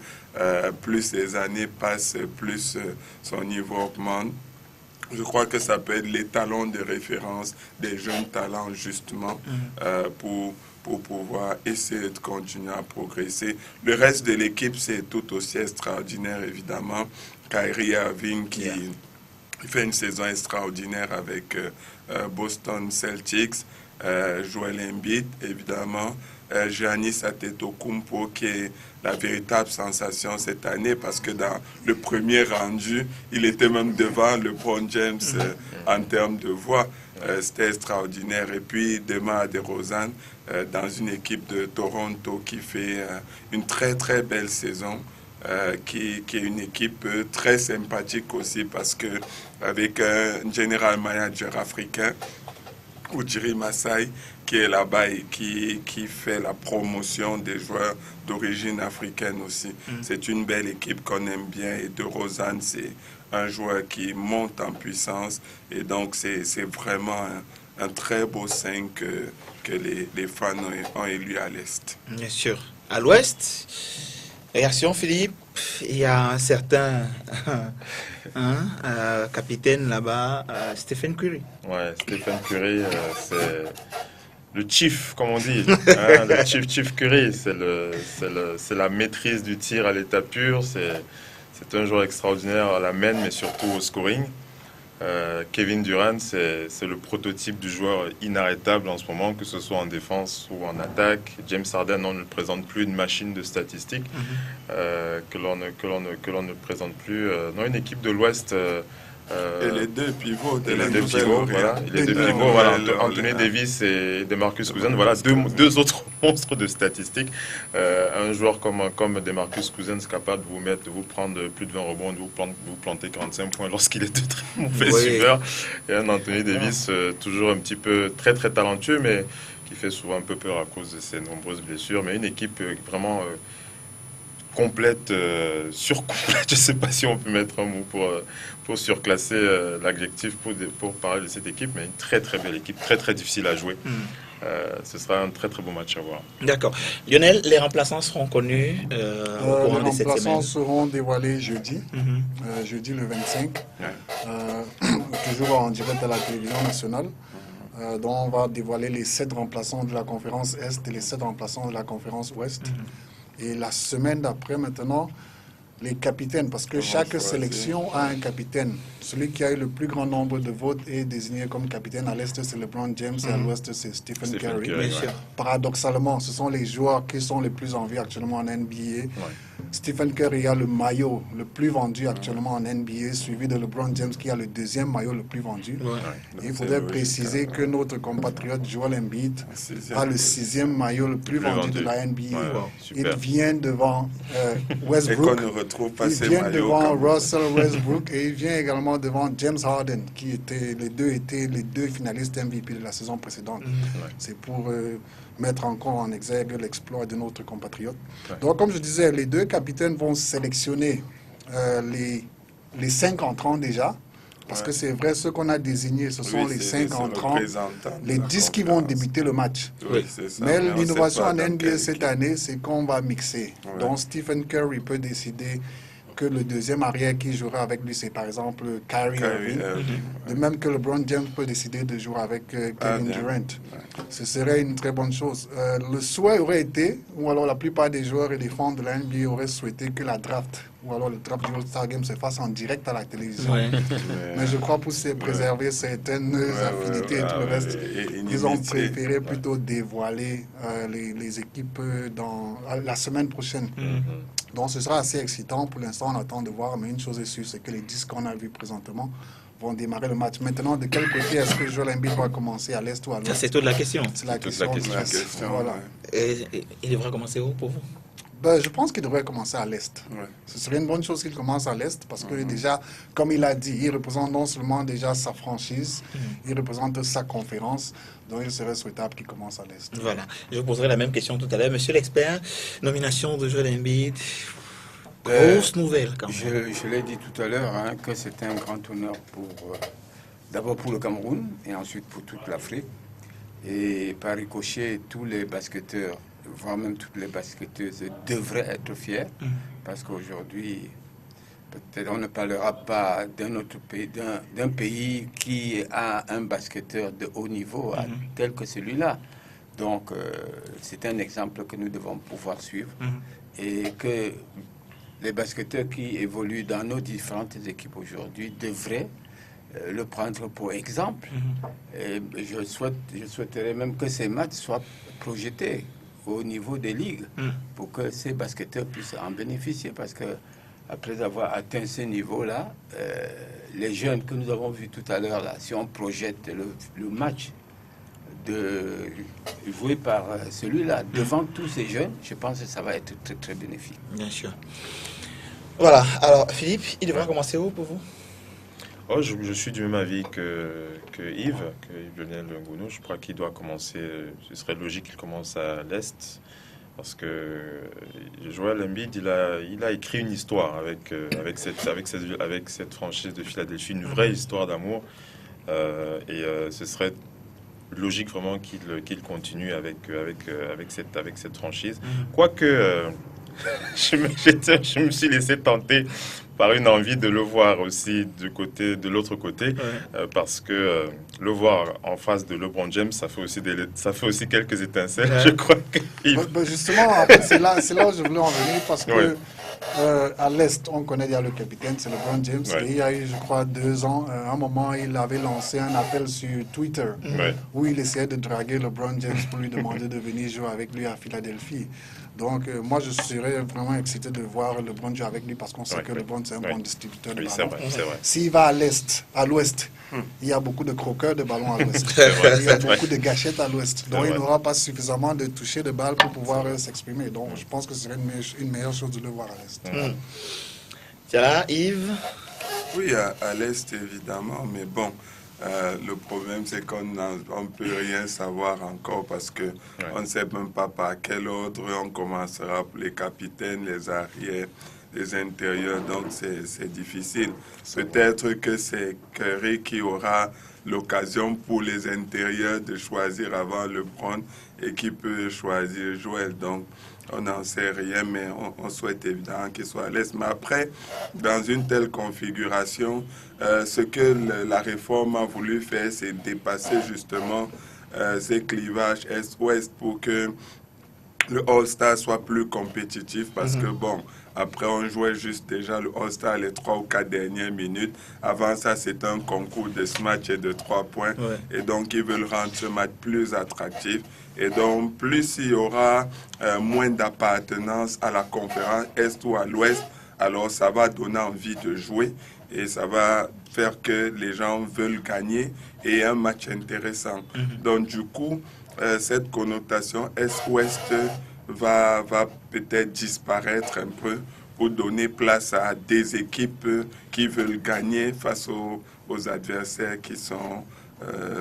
plus les années passent, plus son niveau augmente. Je crois que ça peut être les talents de référence des jeunes talents justement pour pouvoir essayer de continuer à progresser. Le reste de l'équipe, c'est tout aussi extraordinaire, évidemment. Kyrie Irving qui fait une saison extraordinaire avec Boston Celtics. Joel Embiid, évidemment. Giannis Antetokounmpo qui est la véritable sensation cette année, parce que dans le premier rendu, il était même devant LeBron James en termes de voix. C'était extraordinaire. Et puis DeMar DeRozan dans une équipe de Toronto qui fait une très très belle saison. qui est une équipe très sympathique aussi parce que avec un general manager africain, Ujiri Masai, qui est là-bas et qui fait la promotion des joueurs d'origine africaine aussi. C'est une belle équipe qu'on aime bien et De Rozan, c'est un joueur qui monte en puissance et donc c'est vraiment un très beau 5 que les fans ont élu à l'Est. Bien sûr. À l'Ouest, réaction Philippe, il y a un certain capitaine là-bas, Stephen Curry. Ouais, Stephen Curry, c'est le chief, comme on dit. Hein, le chief Curry, c'est la maîtrise du tir à l'état pur. C'est un joueur extraordinaire à la main, mais surtout au scoring. Kevin Durant, c'est le prototype du joueur inarrêtable en ce moment, que ce soit en défense ou en attaque. James Harden, on ne présente plus une machine de statistiques que l'on ne présente plus. Non, une équipe de l'Ouest. Et les deux pivots. Voilà. Anthony Davis et DeMarcus Cousins. Voilà, deux autres monstres de statistiques. Un joueur comme DeMarcus Cousins capable de vous prendre plus de 20 rebonds, de vous planter 45 points lorsqu'il est de très mauvais suiveur. Et un Anthony Davis toujours un petit peu très très talentueux, mais qui fait souvent un peu peur à cause de ses nombreuses blessures. Mais une équipe vraiment complète, surcomplète, je ne sais pas si on peut mettre un mot pour surclasser l'adjectif pour parler de cette équipe, mais une très très belle équipe, très très difficile à jouer. Ce sera un très très beau match à voir. D'accord. Lionel, les remplaçants seront connus au courant de cette semaine. Les remplaçants seront dévoilés jeudi, jeudi le 25, toujours en direct à la télévision nationale. Dont on va dévoiler les 7 remplaçants de la conférence Est et les 7 remplaçants de la conférence Ouest. Et la semaine d'après, maintenant, les capitaines, parce que chaque sélection a un capitaine. Celui qui a eu le plus grand nombre de votes est désigné comme capitaine. À l'Est, c'est LeBron James et à l'Ouest, c'est Stephen Curry. Paradoxalement, ce sont les joueurs qui sont les plus en vue actuellement en NBA. Stephen Curry a le maillot le plus vendu actuellement en NBA, suivi de LeBron James qui a le 2e maillot le plus vendu. Il faudrait préciser que notre compatriote Joel Embiid a le 6e maillot le plus vendu de la NBA. Il vient devant Westbrook, il vient devant Russell Westbrook et il vient également devant James Harden, qui étaient les deux finalistes MVP de la saison précédente. C'est pour mettre encore en exergue l'exploit de notre compatriote. Donc, comme je disais, les 2 capitaines vont sélectionner les 5 entrants déjà, parce que c'est vrai, ceux qu'on a désignés, ce sont les 5 entrants, les 10 qui vont débuter le match. Mais l'innovation en NBA cette année, c'est qu'on va mixer. Donc, Stephen Curry peut décider que le 2e arrière qui jouera avec lui, c'est par exemple Kyrie Irving. De même que LeBron James peut décider de jouer avec Kevin Durant. Ce serait une très bonne chose. Le souhait aurait été, ou alors la plupart des joueurs et des fans de la NBA auraient souhaité que la draft, ou alors le draft du All-Star Game se fasse en direct à la télévision. Mais je crois pour se préserver certaines affinités et tout le reste, ils ont préféré plutôt dévoiler les équipes dans la semaine prochaine. Donc ce sera assez excitant. Pour l'instant, on attend de voir, mais une chose est sûre, c'est que les 10 qu'on a vus présentement vont démarrer le match. Maintenant, de quel côté est-ce que Joel Embiid va commencer, à l'Est ou à l'Ouest? Ça, c'est toute la question. C'est la question. Voilà. Et il devrait commencer où pour vous? Je pense qu'il devrait commencer à l'Est. Ce serait une bonne chose qu'il commence à l'Est parce que déjà, comme il a dit, il représente non seulement déjà sa franchise, il représente sa conférence, donc il serait souhaitable qu'il commence à l'Est. Voilà. Je vous poserai la même question tout à l'heure. Monsieur l'expert, nomination de Joel Embiid, grosse nouvelle quand même. Je l'ai dit tout à l'heure, que c'était un grand honneur d'abord pour le Cameroun et ensuite pour toute l'Afrique. Et par ricochet, tous les basketteurs, voire même toutes les basketteuses devraient être fiers parce qu'aujourd'hui, peut-être on ne parlera pas d'un autre pays, d'un pays qui a un basketteur de haut niveau tel que celui-là. Donc, c'est un exemple que nous devons pouvoir suivre et que les basketteurs qui évoluent dans nos différentes équipes aujourd'hui devraient le prendre pour exemple. Et je souhaiterais même que ces matchs soient projetés au niveau des ligues pour que ces basketteurs puissent en bénéficier parce que après avoir atteint ce niveau-là, les jeunes que nous avons vus tout à l'heure là, si on projette le match joué par celui-là devant tous ces jeunes, je pense que ça va être très très bénéfique. Bien sûr. Voilà, alors Philippe, il devra commencer où pour vous? Oh, je suis du même avis que Yves Lionel Ngounou. Je crois qu'il doit commencer, ce serait logique qu'il commence à l'Est, parce que Joel Embiid, il a écrit une histoire avec cette franchise de Philadelphie, une vraie histoire d'amour, ce serait logique vraiment qu'il continue avec cette franchise. Quoique, je me suis laissé tenter par une envie de le voir aussi de l'autre côté, parce que le voir en face de LeBron James, ça fait aussi quelques étincelles. Je crois que justement, en fait, c'est là où je voulais en venir, parce que à l'Est, on connaît déjà le capitaine, c'est LeBron James. Et il y a eu, je crois, 2 ans, à un moment, il avait lancé un appel sur Twitter où il essayait de draguer LeBron James pour lui demander de venir jouer avec lui à Philadelphie. Donc, moi, je serais vraiment excité de voir LeBron jouer avec lui, parce qu'on sait que LeBron, c'est un bon distributeur de ballons. C'est vrai. S'il va à l'Ouest, il y a beaucoup de croqueurs de ballons à l'Ouest. Il y a beaucoup de gâchettes à l'Ouest. Donc, il n'aura pas suffisamment de toucher de balles pour pouvoir s'exprimer. Donc, je pense que ce serait une meilleure chose de le voir à l'Est. Tiens, Yves? Oui, à l'Est, évidemment, mais bon, le problème, c'est qu'on ne peut rien savoir encore, parce que on ne sait même pas par quel ordre on commencera pour les capitaines, les arrières, les intérieurs, donc c'est difficile. Peut-être que c'est Curry qui aura l'occasion pour les intérieurs de choisir avant LeBron et qui peut choisir Joel. Donc, on n'en sait rien, mais on souhaite évidemment qu'il soit à l'Est. Mais après, dans une telle configuration, ce que la réforme a voulu faire, c'est dépasser justement ces clivages Est-Ouest pour que le All-Star soit plus compétitif, parce que bon, après on jouait juste déjà le All-Star les 3 ou 4 dernières minutes. Avant ça, c'est un concours de match et de 3 points. Et donc, ils veulent rendre ce match plus attractif. Et donc, plus il y aura moins d'appartenance à la conférence Est ou à l'Ouest, alors ça va donner envie de jouer et ça va faire que les gens veulent gagner et un match intéressant. Donc, du coup, cette connotation Est-Ouest va peut-être disparaître un peu pour donner place à des équipes qui veulent gagner face aux adversaires qui sont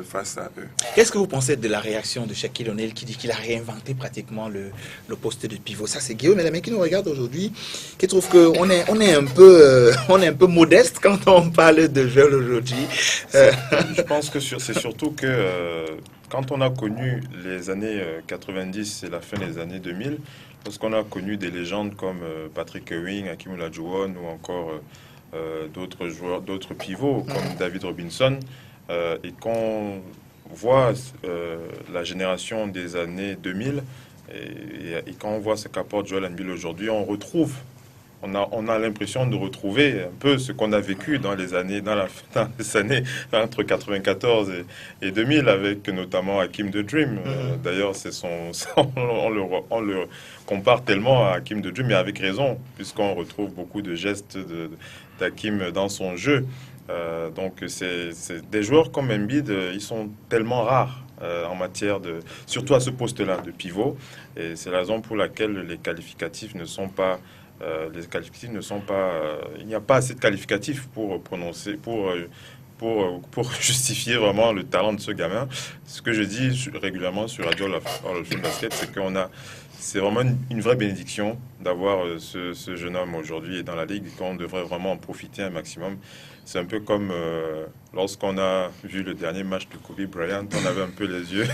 face à eux. Qu'est-ce que vous pensez de la réaction de Shaquille O'Neal qui dit qu'il a réinventé pratiquement le poste de pivot? Ça, c'est Guillaume Mélamé qui nous regarde aujourd'hui, qui trouve qu'on est un peu modeste quand on parle de jeu aujourd'hui. Je pense que c'est surtout que quand on a connu les années 90 et la fin des années 2000, lorsqu'on a connu des légendes comme Patrick Ewing, Hakeem Olajuwon ou encore d'autres joueurs, d'autres pivots comme David Robinson, et qu'on voit la génération des années 2000 et quand on voit ce qu'apporte Joel Embiid aujourd'hui, on a l'impression de retrouver un peu ce qu'on a vécu dans les années entre 94 et 2000 avec notamment Hakeem the Dream. D'ailleurs, on le compare tellement à Hakeem the Dream, mais avec raison, puisqu'on retrouve beaucoup de gestes d'Hakeem dans son jeu. Donc c'est des joueurs comme Embiid, ils sont tellement rares en matière surtout à ce poste-là de pivot, et c'est la raison pour laquelle les qualificatifs ne sont pas il n'y a pas assez de qualificatifs pour justifier vraiment le talent de ce gamin. Ce que je dis régulièrement sur Radio Hall of Fame Basket, c'est c'est vraiment une vraie bénédiction d'avoir ce jeune homme aujourd'hui dans la ligue, et qu'on devrait vraiment en profiter un maximum. C'est un peu comme lorsqu'on a vu le dernier match de Kobe Bryant, on avait un peu les yeux,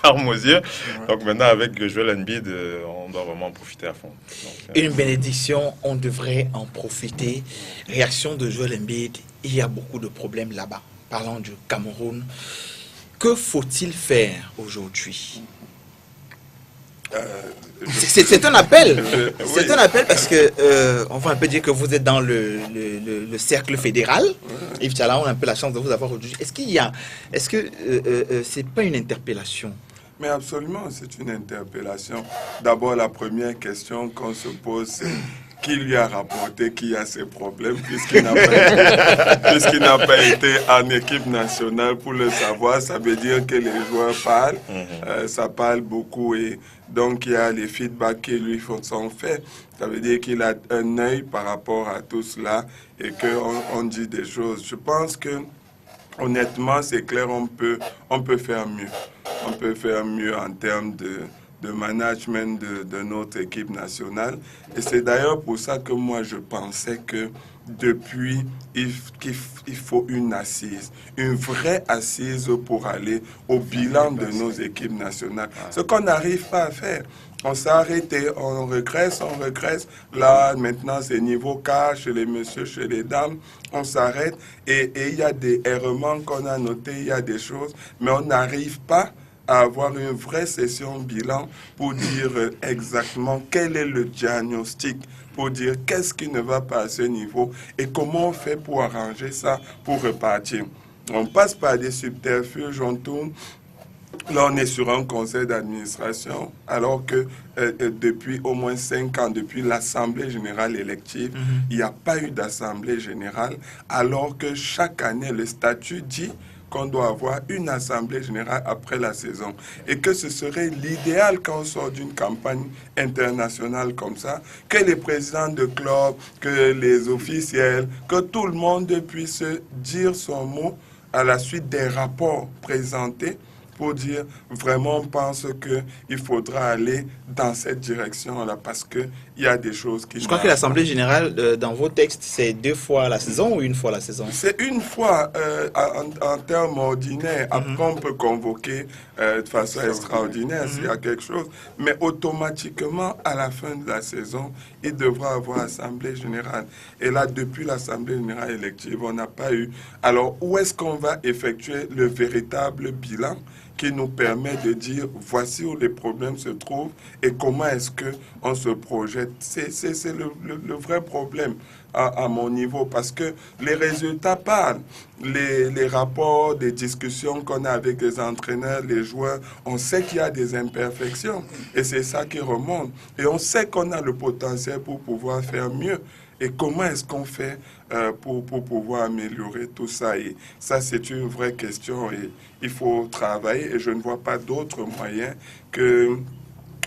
larmes aux yeux. Donc maintenant, avec Joel Embiid, on doit vraiment en profiter à fond. Donc, une bénédiction, on devrait en profiter. Réaction de Joel Embiid, il y a beaucoup de problèmes là-bas. Parlons du Cameroun. Que faut-il faire aujourd'hui? C'est un appel. C'est un appel parce que on va un peu dire que vous êtes dans le cercle fédéral. Yves Tchalla, on a un peu la chance de vous avoir aujourd'hui. Est-ce que c'est pas une interpellation? Mais absolument, c'est une interpellation. D'abord, la première question qu'on se pose, c'est qui lui a rapporté qu'il y a ces problèmes puisqu'il n'a pas été en équipe nationale pour le savoir. Ça veut dire que les joueurs parlent, ça parle beaucoup et donc il y a les feedbacks qui lui sont faits. Ça veut dire qu'il a un œil par rapport à tout cela et qu'on dit des choses. Je pense que honnêtement, c'est clair, on peut faire mieux. On peut faire mieux en termes de management de notre équipe nationale. Et c'est d'ailleurs pour ça que moi, je pensais que depuis, il faut une assise, une vraie assise pour aller au bilan de nos équipes nationales. Ce qu'on n'arrive pas à faire. On s'est arrêté, on regresse. Là, maintenant, c'est niveau cas chez les messieurs, chez les dames. On s'arrête et il y a des errements qu'on a notés, il y a des choses, mais on n'arrive pas à avoir une vraie session bilan pour dire exactement quel est le diagnostic, pour dire qu'est-ce qui ne va pas à ce niveau et comment on fait pour arranger ça, pour repartir. On passe par des subterfuges, on tourne. Là, on est sur un conseil d'administration, alors que depuis au moins 5 ans, depuis l'Assemblée générale élective, il n'y a pas eu d'Assemblée générale, alors que chaque année, le statut dit qu'on doit avoir une assemblée générale après la saison. Et que ce serait l'idéal quand on sort d'une campagne internationale comme ça, que les présidents de clubs, que les officiels, que tout le monde puisse dire son mot à la suite des rapports présentés pour dire vraiment on pense qu'il faudra aller dans cette direction-là parce qu'il y a des choses qui... Je crois que l'Assemblée générale, dans vos textes, c'est 2 fois la saison ou 1 fois la saison? C'est 1 fois en termes ordinaires. Après, on peut convoquer de façon extraordinaire s'il y a quelque chose. Mais automatiquement, à la fin de la saison, il devra avoir Assemblée générale. Et là, depuis l'Assemblée générale élective, on n'a pas eu. Alors, où est-ce qu'on va effectuer le véritable bilan qui nous permet de dire voici où les problèmes se trouvent et comment est-ce qu'on se projette. C'est le vrai problème à mon niveau parce que les résultats parlent. Les rapports, des discussions qu'on a avec les entraîneurs, les joueurs, on sait qu'il y a des imperfections et c'est ça qui remonte. Et on sait qu'on a le potentiel pour pouvoir faire mieux. Et comment est-ce qu'on fait pour pouvoir améliorer tout ça? Et ça, c'est une vraie question et il faut travailler. Et je ne vois pas d'autre moyen que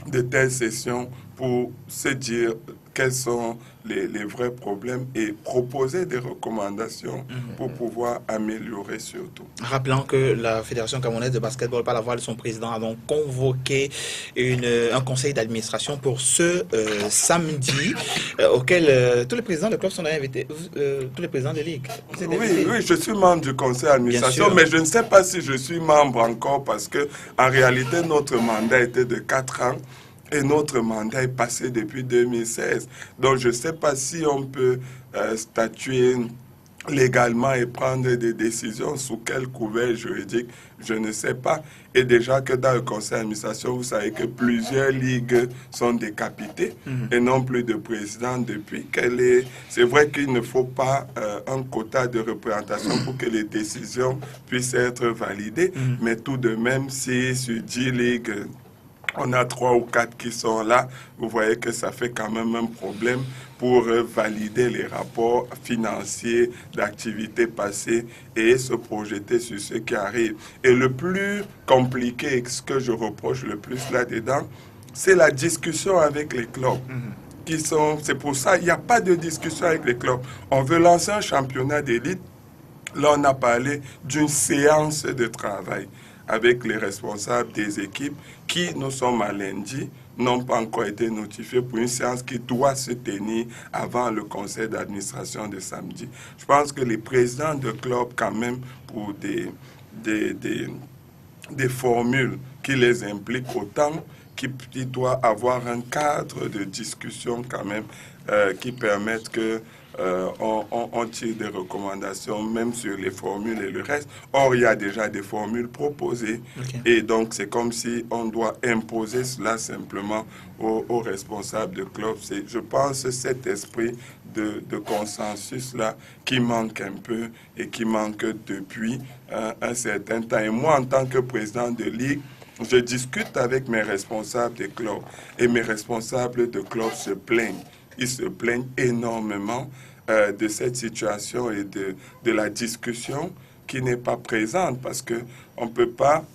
de telles sessions pour se dire quels sont les vrais problèmes et proposer des recommandations pour pouvoir améliorer surtout. Rappelant que la Fédération camerounaise de basketball, par la voix de son président, a donc convoqué un conseil d'administration pour ce samedi, auquel tous les présidents de clubs sont invités, tous les présidents des ligues. Oui, je suis membre du conseil d'administration, mais je ne sais pas si je suis membre encore parce que en réalité, notre mandat était de 4 ans. Et notre mandat est passé depuis 2016. Donc, je ne sais pas si on peut statuer légalement et prendre des décisions sous quel couvert juridique, je ne sais pas. Et déjà que dans le conseil d'administration, vous savez que plusieurs ligues sont décapitées et non plus de président depuis qu'elle est... C'est vrai qu'il ne faut pas un quota de représentation pour que les décisions puissent être validées, mais tout de même, si sur 10 ligues... on a 3 ou 4 qui sont là, vous voyez que ça fait quand même un problème pour valider les rapports financiers d'activités passées et se projeter sur ce qui arrive. Et le plus compliqué, ce que je reproche le plus là-dedans, c'est la discussion avec les clubs. C'est pour ça qu'il n'y a pas de discussion avec les clubs. On veut lancer un championnat d'élite. Là, on a parlé d'une séance de travail avec les responsables des équipes qui, nous sommes à lundi, n'ont pas encore été notifiés pour une séance qui doit se tenir avant le conseil d'administration de samedi. Je pense que les présidents de clubs, quand même, pour des formules qui les impliquent autant, qui doit avoir un cadre de discussion quand même qui permettent que on tire des recommandations même sur les formules et le reste. Or, il y a déjà des formules proposées. Et donc, c'est comme si on doit imposer cela simplement aux responsables de clubs. C'est, je pense, cet esprit de consensus-là qui manque un peu et qui manque depuis un certain temps. Et moi, en tant que président de ligue, je discute avec mes responsables des clubs et mes responsables de clubs se plaignent. ils se plaignent énormément de cette situation et de la discussion qui n'est pas présente, parce qu'on ne peut pas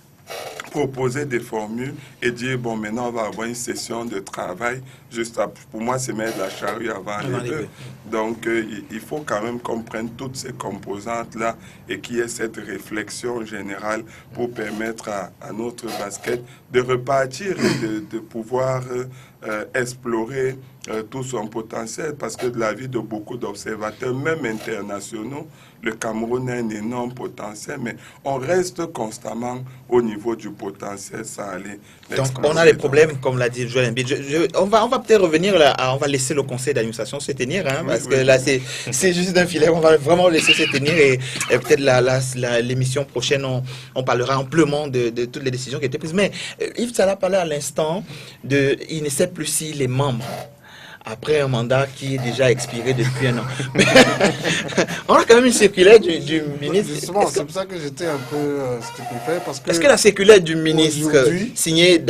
proposer des formules et dire, bon, maintenant, on va avoir une session de travail. Pour moi, c'est mettre la charrue avant les bœufs. Donc, il faut quand même qu'on prenne toutes ces composantes-là et qu'il y ait cette réflexion générale pour permettre à notre basket de repartir et de pouvoir explorer tout son potentiel. Parce que de l'avis de beaucoup d'observateurs, même internationaux, le Cameroun a un énorme potentiel, mais on reste constamment au niveau du potentiel sans aller. Donc, on a des problèmes, comme l'a dit Joël Embiid. On va peut-être revenir là, on va laisser le conseil d'administration se tenir, hein, parce que là, c'est juste un filet. On va vraiment laisser se tenir et peut-être l'émission prochaine, on parlera amplement de toutes les décisions qui ont été prises. Mais Yves Salah parlait à l'instant il ne sait plus si les membres, après un mandat qui est déjà expiré depuis un an. On a quand même une circulaire du ministre. Justement, c'est pour ça que j'étais un peu stupéfait. Est-ce que la circulaire du ministre signée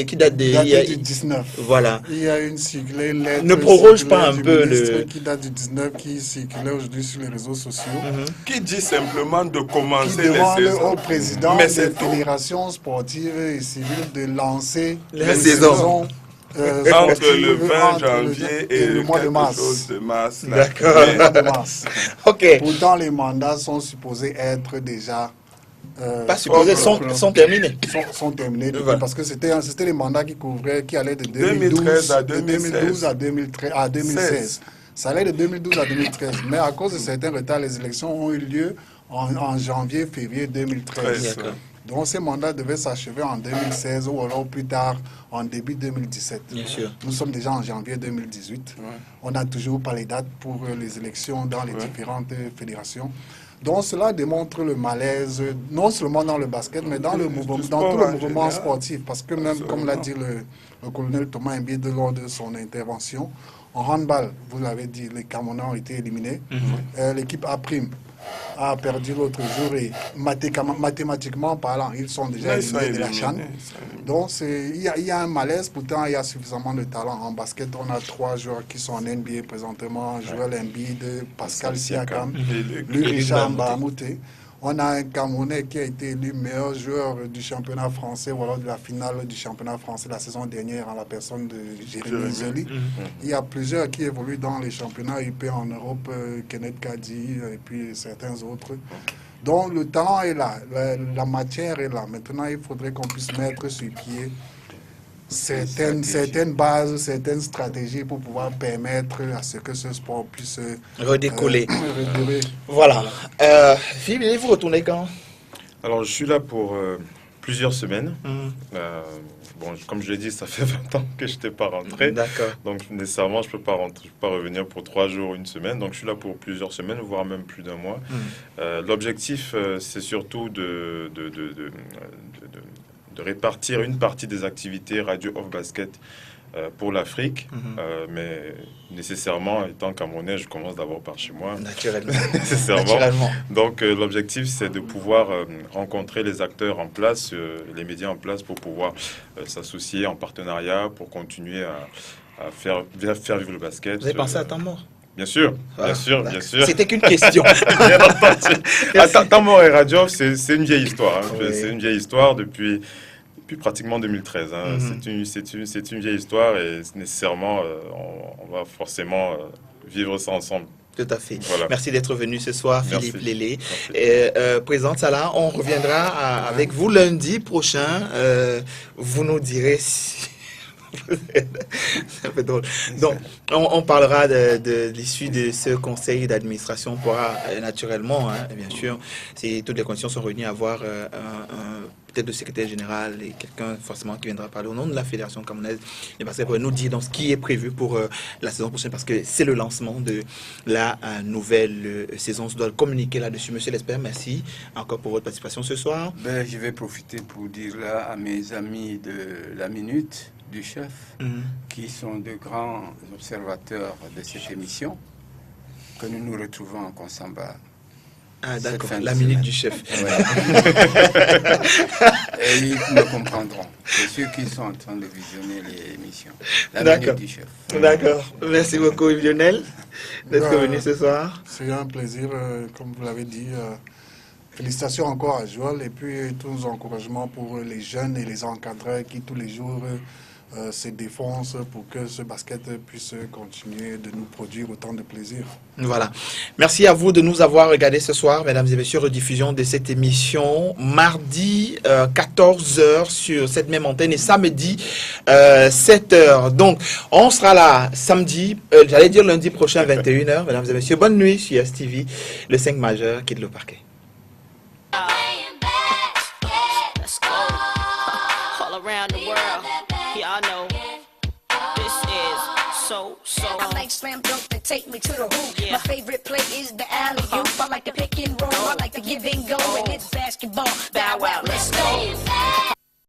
qui date du 19. Voilà. Il y a une circulaire lettre. Ne proroge pas un peu qui date du 19, qui circulait aujourd'hui sur les réseaux sociaux. Qui dit simplement de commencer les saisons. saisons. Au président des fédérations sportives et civiles de lancer les saisons. Entre le 20 janvier et le mois de mars. D'accord. Le mois de mars. Ok. Pourtant, les mandats sont supposés être déjà... pas supposés, sont terminés. Sont terminés, parce que c'était les mandats qui allaient de 2012 à 2016. Ça allait de 2012 à 2013. Mais à cause de certains retards, les élections ont eu lieu en janvier, février 2013. Donc ces mandats devaient s'achever en 2016 ou alors plus tard en début 2017. Bien sûr. Nous sommes déjà en janvier 2018. On n'a toujours pas les dates pour les élections dans les différentes fédérations. Donc cela démontre le malaise, non seulement dans le basket, mais dans tout le mouvement sportif. Parce que même, comme l'a dit le colonel Thomas Embiid lors de son intervention, en handball, vous l'avez dit, les Camerounais ont été éliminés. L'équipe A' a perdu l'autre jour et mathématiquement parlant, ils sont déjà éliminés de la CHAN. Donc il y a un malaise, pourtant il y a suffisamment de talent. En basket, on a 3 joueurs qui sont en NBA présentement, Joël Embiid, Pascal Siakam, Richard Mbamouté. On a un Camerounais qui a été élu meilleur joueur du championnat français ou alors de la finale du championnat français la saison dernière en la personne de Jérémy Zoli. Il y a plusieurs qui évoluent dans les championnats UP en Europe, Kenneth Kadi et puis certains autres. Donc le talent est là, la matière est là. Maintenant, il faudrait qu'on puisse mettre sur pied certaines bases, certaines stratégies pour pouvoir permettre à ce que ce sport puisse redécoller. Voilà. Philippe, vous retournez quand? Alors, je suis là pour plusieurs semaines. Bon, comme je l'ai dit, ça fait 20 ans que je n'étais pas rentré. D'accord. Donc, nécessairement, je ne peux pas revenir pour 3 jours, une semaine. Donc, je suis là pour plusieurs semaines, voire même plus d'un mois. L'objectif, c'est surtout de répartir une partie des activités radio off basket pour l'Afrique, mais nécessairement, étant camerounais, je commence d'abord par chez moi. Naturellement. Nécessairement. Donc l'objectif, c'est de pouvoir rencontrer les acteurs en place, les médias en place, pour pouvoir s'associer en partenariat, pour continuer à faire vivre le basket. Vous avez pensé à temps mort? Bien sûr, bien sûr. C'était qu'une question. Bien entendu. Temps mort et radio, c'est une vieille histoire. C'est une vieille histoire depuis pratiquement 2013. C'est une vieille histoire et nécessairement, on va forcément vivre ça ensemble. Tout à fait. Voilà. Merci d'être venu ce soir, Merci. Philippe Lélé. Présente ça là, on reviendra avec vous lundi prochain. Vous nous direz si... C'est un peu drôle. Donc, on parlera de l'issue de ce conseil d'administration. On pourra naturellement, bien sûr, si toutes les conditions sont réunies, avoir peut-être le secrétaire général et quelqu'un forcément qui viendra parler au nom de la Fédération camerounaise de basket pour nous dire donc, ce qui est prévu pour la saison prochaine, parce que c'est le lancement de la nouvelle saison. Je dois communiquer là-dessus. Monsieur L'Espère, merci encore pour votre participation ce soir. Je vais profiter pour dire là à mes amis de la Minute du Chef, qui sont de grands observateurs de cette émission, que nous nous retrouvons en Konsamba Ah, d'accord, fin de la minute semaine. du chef. Ouais. Et ils me comprendront. C'est ceux qui sont en train de visionner l'émission. La D'accord. minute du chef. D'accord. Merci beaucoup, Lionel, d'être venu ce soir. C'est un plaisir, comme vous l'avez dit. Félicitations encore à Joël et puis tous nos encouragements pour les jeunes et les encadreurs qui tous les jours se défoncent pour que ce basket puisse continuer de nous produire autant de plaisir. Voilà. Merci à vous de nous avoir regardé ce soir, mesdames et messieurs, rediffusion de cette émission mardi 14h sur cette même antenne et samedi 7h. Donc, on sera là samedi, j'allais dire lundi prochain 21h, mesdames et messieurs. Bonne nuit sur STV, le 5 majeur, quitte le parquet. Let's go. All around the world. Y'all know. This is so. I like slam dunk to take me to the hoop. My favorite play is the alley-oop. I like the pick and roll. I like the give and go. And it's basketball. Bow wow, let's go.